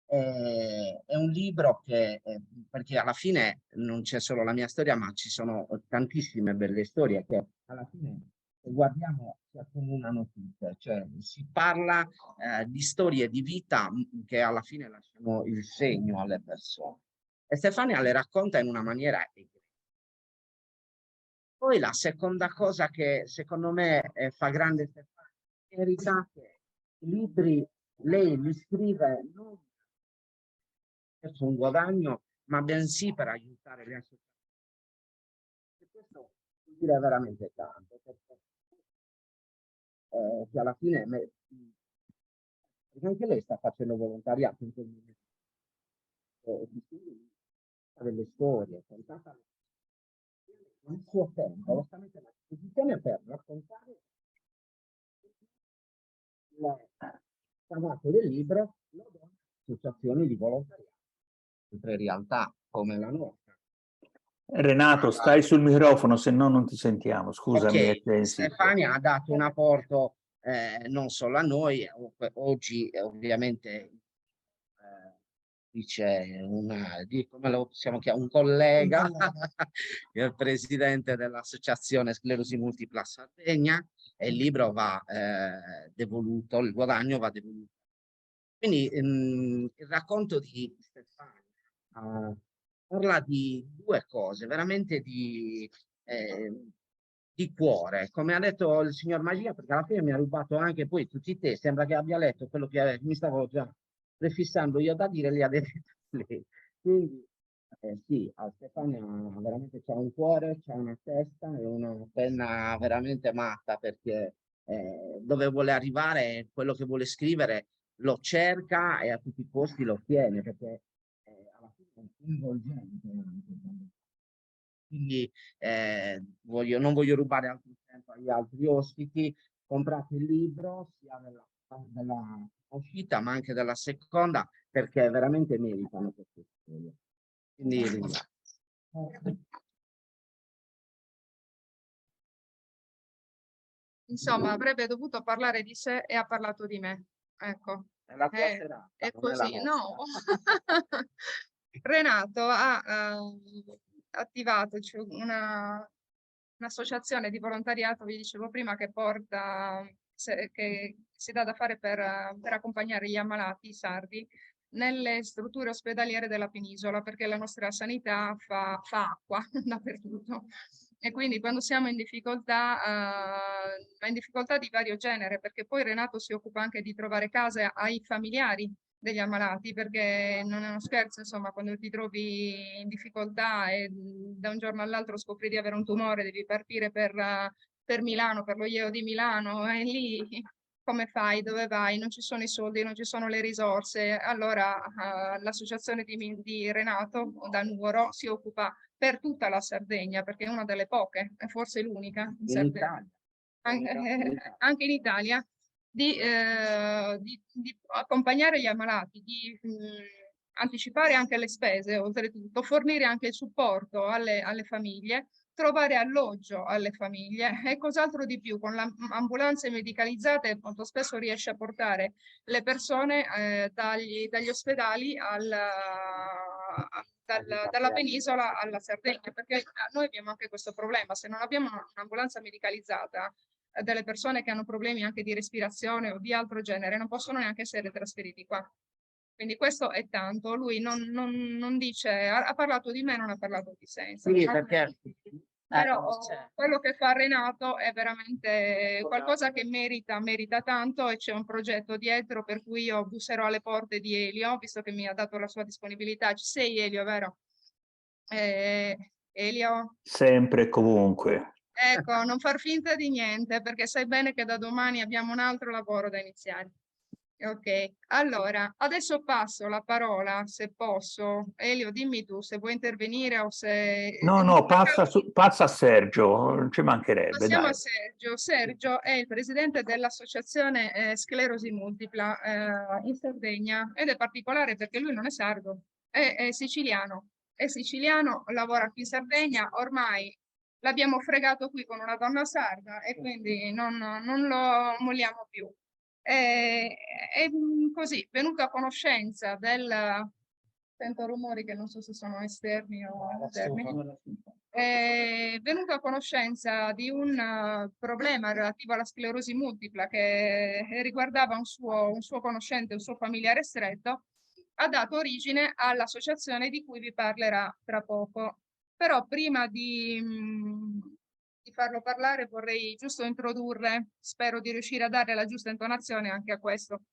Speaker 5: È un libro che, perché alla fine non c'è solo la mia storia, ma ci sono tantissime belle storie che alla fine, se guardiamo, si accomunano tutte, cioè si parla di storie di vita che alla fine lasciano il segno alle persone. E Stefania le racconta in una maniera egregia. Poi la seconda cosa che secondo me fa grande Stefania è che i libri lei li scrive non per un guadagno, ma bensì per aiutare le associazioni. E questo vuol dire veramente tanto, perché che alla fine perché anche lei sta facendo volontariato in quel momento. Delle storie, contata il suo tempo, lo sta mettendo a disposizione per raccontare il chiamato del libro associazioni di volontariato, altre realtà come la nostra.
Speaker 1: Renato, stai sul microfono, se no non ti sentiamo, scusami.
Speaker 5: Ok, Stefania ha dato un apporto non solo a noi, oggi ovviamente dice come lo possiamo chiamare, un collega, il presidente dell'associazione Sclerosi Multipla Sardegna, e il libro va devoluto, il guadagno va devoluto. Quindi il racconto di Stefania parla di due cose, veramente di cuore, come ha detto il signor Magia, perché alla fine mi ha rubato anche poi tutti i testi, sembra che abbia letto quello che mi stavo già prefissando io da dire, li ha detti lei. Quindi sì, a Stefania veramente c'ha un cuore, c'ha una testa e una penna veramente matta, perché dove vuole arrivare, quello che vuole scrivere, lo cerca e a tutti i costi lo ottiene, perché alla fine è coinvolgente anche. Quindi non voglio rubare altro tempo agli altri ospiti. Comprate il libro sia della uscita ma anche della seconda, perché veramente meritano queste storie. Quindi ringrazio.
Speaker 2: Insomma, avrebbe dovuto parlare di sé e ha parlato di me. Ecco.
Speaker 5: È la tua serata,
Speaker 2: è
Speaker 5: non è la
Speaker 2: così,
Speaker 5: nostra.
Speaker 2: no. Renato ha attivato un'associazione di volontariato, vi dicevo prima, che che si dà da fare per accompagnare gli ammalati sardi nelle strutture ospedaliere della penisola, perché la nostra sanità fa acqua dappertutto. E quindi quando siamo in difficoltà di vario genere, perché poi Renato si occupa anche di trovare case ai familiari degli ammalati, perché non è uno scherzo, insomma, quando ti trovi in difficoltà e da un giorno all'altro scopri di avere un tumore, devi partire per Milano, per lo IEO di Milano, e lì come fai? Dove vai? Non ci sono i soldi, non ci sono le risorse. Allora l'associazione di Renato da Nuoro si occupa per tutta la Sardegna, perché è una delle poche, è forse l'unica in Sardegna. Anche in Italia, di accompagnare gli ammalati, di anticipare anche le spese, oltretutto, fornire anche il supporto alle famiglie, trovare alloggio alle famiglie e cos'altro di più. Con le ambulanze medicalizzate molto spesso riesce a portare le persone dagli ospedali dalla penisola alla Sardegna, perché noi abbiamo anche questo problema: se non abbiamo un'ambulanza medicalizzata, delle persone che hanno problemi anche di respirazione o di altro genere non possono neanche essere trasferiti qua. Quindi questo è tanto. Lui non dice, ha parlato di me, non ha parlato di sé.
Speaker 5: Sì, perché
Speaker 2: Però quello che fa Renato è veramente qualcosa che merita tanto, e c'è un progetto dietro, per cui io busserò alle porte di Elio, visto che mi ha dato la sua disponibilità. Ci sei, Elio, vero? Elio?
Speaker 1: Sempre e comunque.
Speaker 2: Ecco, non far finta di niente, perché sai bene che da domani abbiamo un altro lavoro da iniziare. Ok, allora, adesso passo la parola, se posso. Elio, dimmi tu se vuoi intervenire o se...
Speaker 1: No, passa a Sergio, non ci mancherebbe.
Speaker 2: Passiamo
Speaker 1: Dai.
Speaker 2: a Sergio. Sergio è il presidente dell'associazione Sclerosi Multipla in Sardegna, ed è particolare perché lui non è sardo, è siciliano. È siciliano, lavora qui in Sardegna, ormai l'abbiamo fregato qui con una donna sarda e quindi non lo molliamo più. È così, venuto a conoscenza sento rumori che non so se sono esterni o interni. È venuto a conoscenza di un problema relativo alla sclerosi multipla che riguardava un suo conoscente, un suo familiare stretto, ha dato origine all'associazione di cui vi parlerà tra poco. Però prima di farlo parlare vorrei giusto introdurre, spero di riuscire a dare la giusta intonazione anche a questo.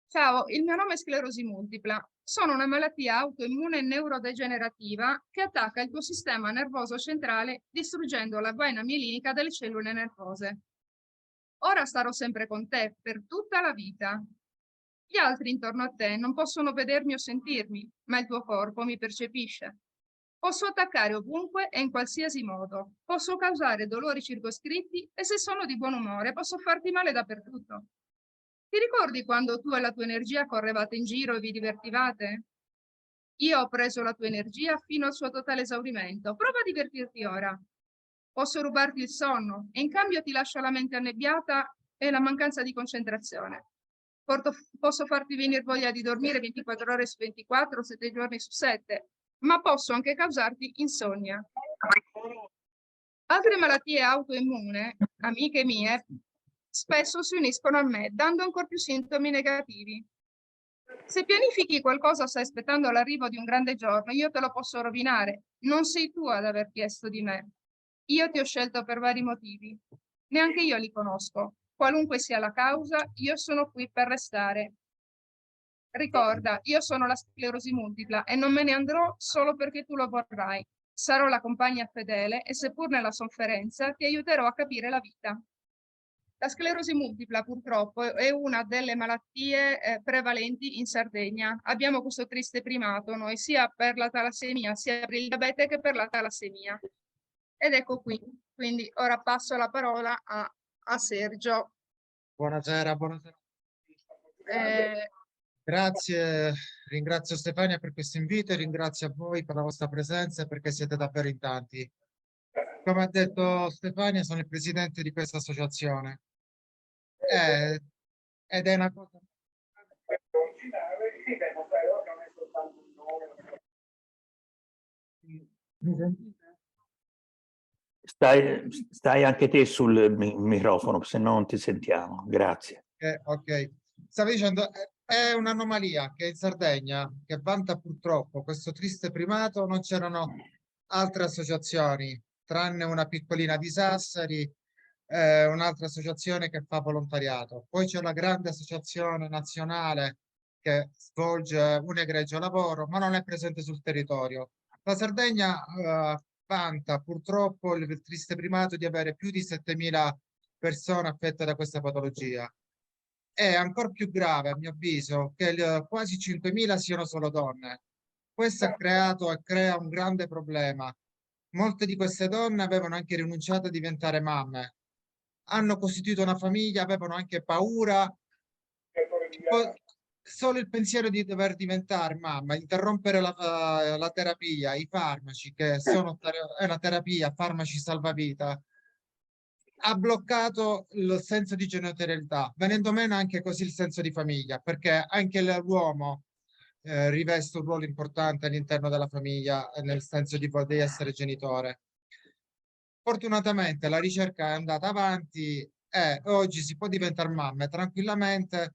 Speaker 2: Ciao, il mio nome è sclerosi multipla. Sono una malattia autoimmune neurodegenerativa che attacca il tuo sistema nervoso centrale distruggendo la vena mielinica delle cellule nervose. Ora starò sempre con te per tutta la vita. Gli altri intorno a te non possono vedermi o sentirmi, ma il tuo corpo mi percepisce. Posso attaccare ovunque e in qualsiasi modo. Posso causare dolori circoscritti e se sono di buon umore posso farti male dappertutto. Ti ricordi quando tu e la tua energia correvate in giro e vi divertivate? Io ho preso la tua energia fino al suo totale esaurimento. Prova a divertirti ora. Posso rubarti il sonno e in cambio ti lascio la mente annebbiata e la mancanza di concentrazione. Posso farti venire voglia di dormire 24 ore su 24, 7 giorni su 7, ma posso anche causarti insonnia. Altre malattie autoimmune, amiche mie, spesso si uniscono a me, dando ancora più sintomi negativi. Se pianifichi qualcosa o stai aspettando l'arrivo di un grande giorno, io te lo posso rovinare. Non sei tu ad aver chiesto di me. Io ti ho scelto per vari motivi. Neanche io li conosco. Qualunque sia la causa, io sono qui per restare. Ricorda, io sono la sclerosi multipla e non me ne andrò solo perché tu lo vorrai. Sarò la compagna fedele e seppur nella sofferenza ti aiuterò a capire la vita. La sclerosi multipla purtroppo è una delle malattie prevalenti in Sardegna. Abbiamo questo triste primato noi sia per la talassemia, sia per il diabete che per la talassemia. Ed ecco qui, quindi ora passo la parola a Sergio.
Speaker 7: Buonasera. Grazie, ringrazio Stefania per questo invito e ringrazio a voi per la vostra presenza perché siete davvero in tanti. Come ha detto Stefania, sono il presidente di questa associazione ed è una cosa... Mi sentite?
Speaker 1: Stai anche te sul microfono, se no non ti sentiamo. Grazie.
Speaker 7: Ok, stavo dicendo, è un'anomalia che in Sardegna, che vanta purtroppo questo triste primato, non c'erano altre associazioni, tranne una piccolina di Sassari, un'altra associazione che fa volontariato. Poi c'è la grande associazione nazionale che svolge un egregio lavoro, ma non è presente sul territorio. La Sardegna vanta purtroppo il triste primato di avere più di 7.000 persone affette da questa patologia. È ancora più grave, a mio avviso, che quasi 5.000 siano solo donne. Questo ha creato e crea un grande problema. Molte di queste donne avevano anche rinunciato a diventare mamme. Hanno costituito una famiglia, avevano anche paura solo il pensiero di dover diventare mamma, interrompere la terapia, i farmaci, che è una terapia, farmaci salvavita, ha bloccato il senso di genitorialità, venendo meno anche così il senso di famiglia, perché anche l'uomo riveste un ruolo importante all'interno della famiglia, nel senso di essere genitore. Fortunatamente la ricerca è andata avanti e oggi si può diventare mamme tranquillamente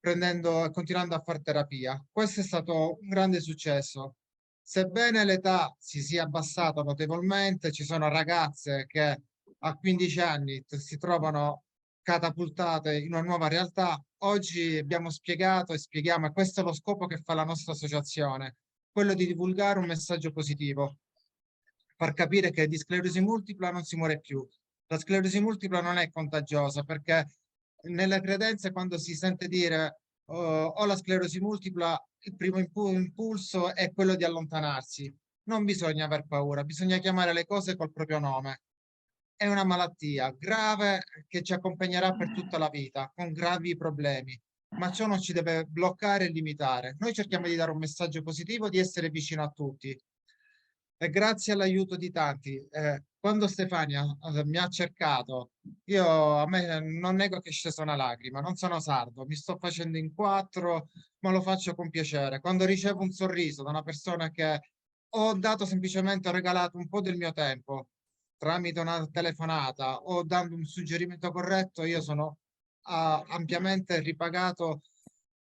Speaker 7: continuando a fare terapia. Questo è stato un grande successo. Sebbene l'età si sia abbassata notevolmente, ci sono ragazze che a 15 anni si trovano catapultate in una nuova realtà. Oggi abbiamo spiegato e spieghiamo, e questo è lo scopo che fa la nostra associazione, quello di divulgare un messaggio positivo, far capire che di sclerosi multipla non si muore più. La sclerosi multipla non è contagiosa, perché nelle credenze, quando si sente dire ho la sclerosi multipla, il primo impulso è quello di allontanarsi. Non bisogna aver paura, bisogna chiamare le cose col proprio nome. È una malattia grave che ci accompagnerà per tutta la vita, con gravi problemi, ma ciò non ci deve bloccare e limitare. Noi cerchiamo di dare un messaggio positivo, di essere vicino a tutti. E grazie all'aiuto di tanti. Quando Stefania mi ha cercato, a me non nego che è scesa una lacrima, non sono sardo, mi sto facendo in 4, ma lo faccio con piacere. Quando ricevo un sorriso da una persona che ho dato semplicemente, ho regalato un po' del mio tempo tramite una telefonata o dando un suggerimento corretto, io sono ampiamente ripagato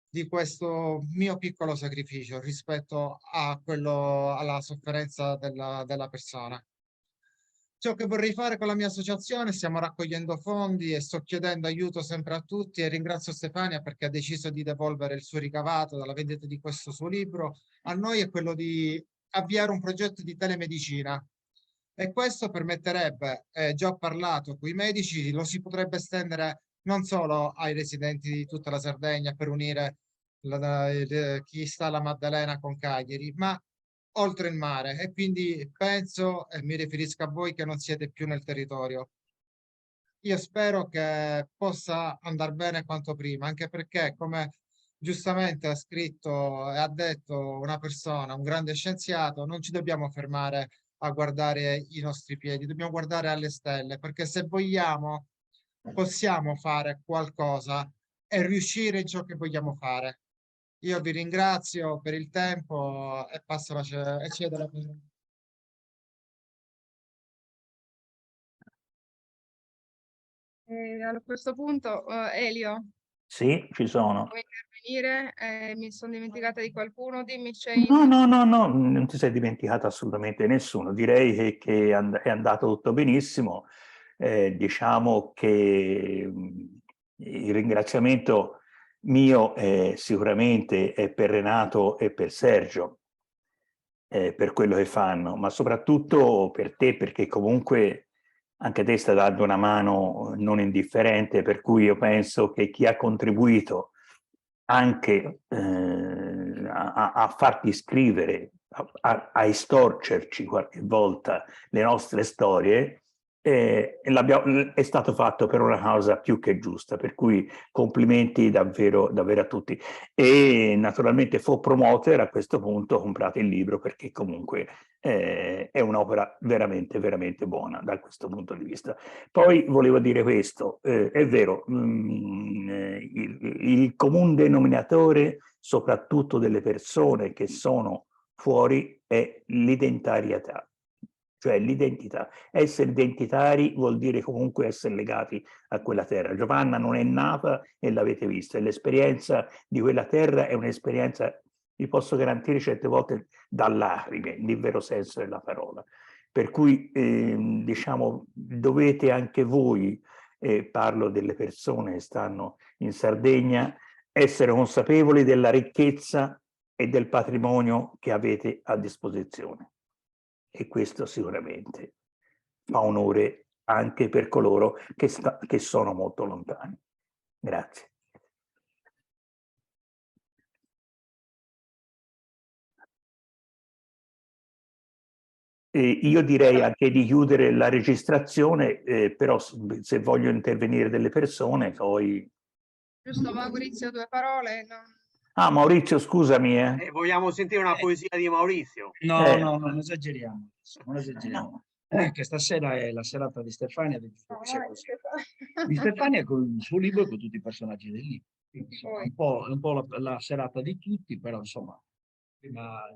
Speaker 7: di questo mio piccolo sacrificio rispetto a alla sofferenza della persona. Ciò che vorrei fare con la mia associazione, stiamo raccogliendo fondi e sto chiedendo aiuto sempre a tutti, e ringrazio Stefania perché ha deciso di devolvere il suo ricavato dalla vendita di questo suo libro a noi, è quello di avviare un progetto di telemedicina. E questo permetterebbe, già ho parlato con i medici, lo si potrebbe estendere non solo ai residenti di tutta la Sardegna per unire chi sta alla Maddalena con Cagliari, ma oltre il mare. E quindi penso, e mi riferisco a voi che non siete più nel territorio, io spero che possa andare bene quanto prima, anche perché, come giustamente ha scritto e ha detto una persona, un grande scienziato, non ci dobbiamo fermare a guardare i nostri piedi, dobbiamo guardare alle stelle, perché se vogliamo possiamo fare qualcosa e riuscire in ciò che vogliamo fare. Io vi ringrazio per il tempo e passo e cedo la parola.
Speaker 2: A questo punto, Elio,
Speaker 1: Sì, ci sono.
Speaker 2: vuoi intervenire? Mi sono dimenticata di qualcuno, dimmi, c'è
Speaker 1: No, no, no, no, non ti sei dimenticato assolutamente nessuno. Direi che è andato tutto benissimo. Diciamo che il ringraziamento mio sicuramente è per Renato e per Sergio, per quello che fanno, ma soprattutto per te, perché comunque anche te stai dando una mano non indifferente, per cui io penso che chi ha contribuito anche a farti scrivere, a estorcerci qualche volta le nostre storie, è stato fatto per una causa più che giusta, per cui complimenti davvero, davvero a tutti. E naturalmente For Promoter, a questo punto comprate il libro, perché comunque è un'opera veramente, veramente buona da questo punto di vista. Poi volevo dire questo, è vero, il comune denominatore, soprattutto delle persone che sono fuori, è l'identarietà, cioè l'identità. Essere identitari vuol dire comunque essere legati a quella terra. Giovanna non è nata e l'avete vista, e l'esperienza di quella terra è un'esperienza, vi posso garantire, certe volte da lacrime, nel vero senso della parola. Per cui diciamo, dovete anche voi, parlo delle persone che stanno in Sardegna, essere consapevoli della ricchezza e del patrimonio che avete a disposizione. E questo sicuramente fa onore anche per coloro che sono molto lontani. Grazie. Io direi anche di chiudere la registrazione, però se voglio intervenire delle persone, poi...
Speaker 2: Giusto, Maurizio, 2 parole?
Speaker 1: Ah, Maurizio, scusami.
Speaker 4: Vogliamo sentire una poesia di Maurizio?
Speaker 8: No, no, non esageriamo. Non esageriamo. Che stasera è la serata di Stefania, di Stefania con il suo libro e con tutti i personaggi del libro. Quindi, insomma, è un po' la serata di tutti, però insomma, in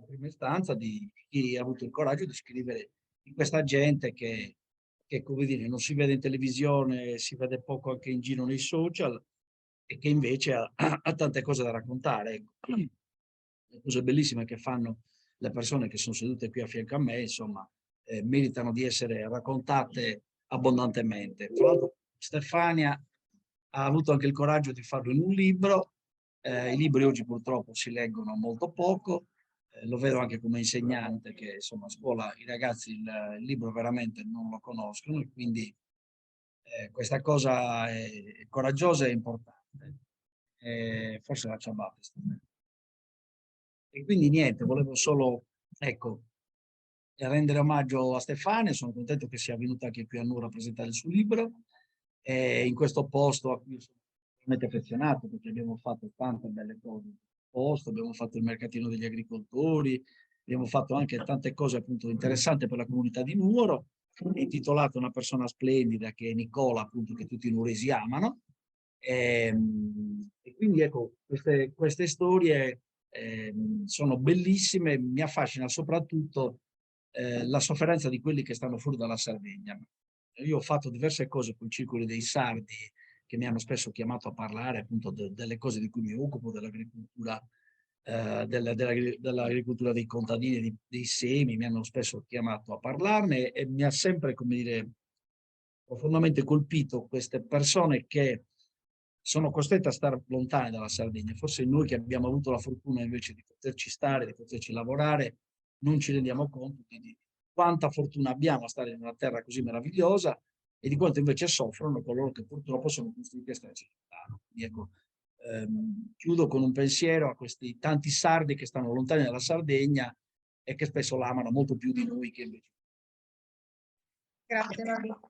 Speaker 8: prima istanza di chi ha avuto il coraggio di scrivere di questa gente che come dire, non si vede in televisione, si vede poco anche in giro nei social e che invece ha tante cose da raccontare. Ecco. Le cose bellissime che fanno le persone che sono sedute qui a fianco a me, insomma, meritano di essere raccontate abbondantemente. Tra l'altro Stefania ha avuto anche il coraggio di farlo in un libro. I libri oggi purtroppo si leggono molto poco, lo vedo anche come insegnante che insomma a scuola i ragazzi il libro veramente non lo conoscono e quindi questa cosa è coraggiosa e importante. Forse la ciabatta. E quindi niente, volevo solo, ecco, rendere omaggio a Stefania, sono contento che sia venuta anche qui a Nuoro a presentare il suo libro, in questo posto a cui sono veramente affezionato perché abbiamo fatto tante belle cose. Abbiamo fatto il mercatino degli agricoltori, abbiamo fatto anche tante cose appunto interessanti per la comunità di Nuoro, intitolato una persona splendida che è Nicola, appunto, che tutti i nuoresi amano. E quindi ecco, queste storie sono bellissime, mi affascina soprattutto la sofferenza di quelli che stanno fuori dalla Sardegna. Io ho fatto diverse cose con i circoli dei sardi che mi hanno spesso chiamato a parlare appunto delle cose di cui mi occupo, dell'agricoltura, dell'agricoltura dei contadini, dei semi, mi hanno spesso chiamato a parlarne e mi ha sempre, come dire, profondamente colpito queste persone che sono costrette a stare lontane dalla Sardegna. Forse noi che abbiamo avuto la fortuna invece di poterci stare, di poterci lavorare, non ci rendiamo conto di quanta fortuna abbiamo a stare in una terra così meravigliosa e di quanto invece soffrono coloro che purtroppo sono costretti a starci lontano. Quindi ecco, chiudo con un pensiero a questi tanti sardi che stanno lontani dalla Sardegna e che spesso l'amano molto più di noi che invece.
Speaker 2: Grazie Mario.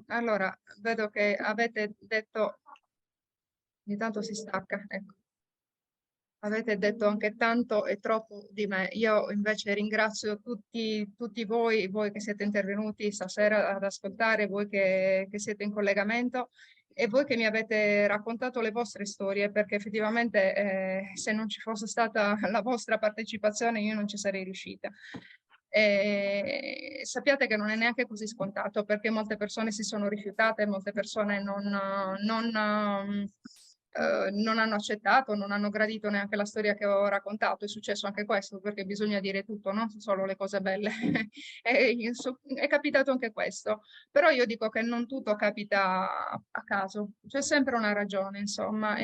Speaker 2: Allora, vedo che avete detto, ogni tanto si stacca, ecco. Avete detto anche tanto e troppo di me. Io invece ringrazio tutti voi che siete intervenuti stasera ad ascoltare, voi che siete in collegamento e voi che mi avete raccontato le vostre storie, perché effettivamente se non ci fosse stata la vostra partecipazione io non ci sarei riuscita. Sappiate che non è neanche così scontato perché molte persone si sono rifiutate, molte persone non hanno accettato, non hanno gradito neanche la storia che ho raccontato. È successo anche questo perché bisogna dire tutto, non solo le cose belle. È capitato anche questo, però io dico che non tutto capita a caso, c'è sempre una ragione, insomma,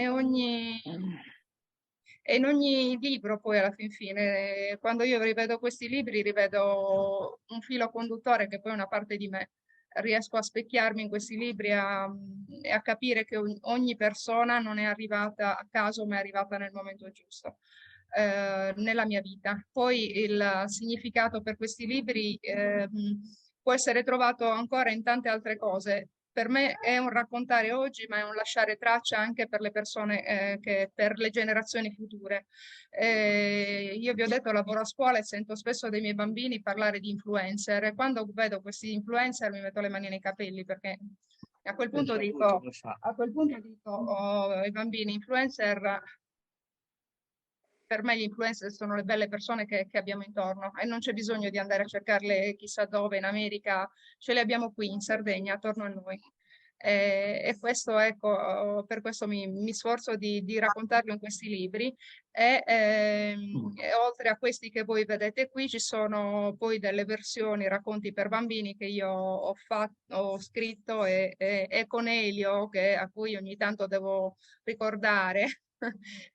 Speaker 2: e in ogni libro poi alla fin fine, quando io rivedo questi libri, rivedo un filo conduttore che poi è una parte di me. Riesco a specchiarmi in questi libri e a capire che ogni persona non è arrivata a caso, ma è arrivata nel momento giusto nella mia vita. Poi il significato per questi libri può essere trovato ancora in tante altre cose. Per me è un raccontare oggi, ma è un lasciare traccia anche per le persone, per le generazioni future. Io vi ho detto, lavoro a scuola e sento spesso dei miei bambini parlare di influencer e quando vedo questi influencer mi metto le mani nei capelli perché a quel punto dico oh, i bambini influencer, per me gli influencer sono le belle persone che abbiamo intorno e non c'è bisogno di andare a cercarle chissà dove, in America, ce le abbiamo qui in Sardegna, attorno a noi. E questo, ecco, per questo mi sforzo di raccontarlo in questi libri e oltre a questi che voi vedete qui ci sono poi delle versioni, racconti per bambini che io ho scritto e con Elio, a cui ogni tanto devo ricordare.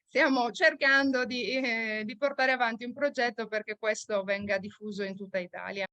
Speaker 2: Stiamo cercando di portare avanti un progetto perché questo venga diffuso in tutta Italia.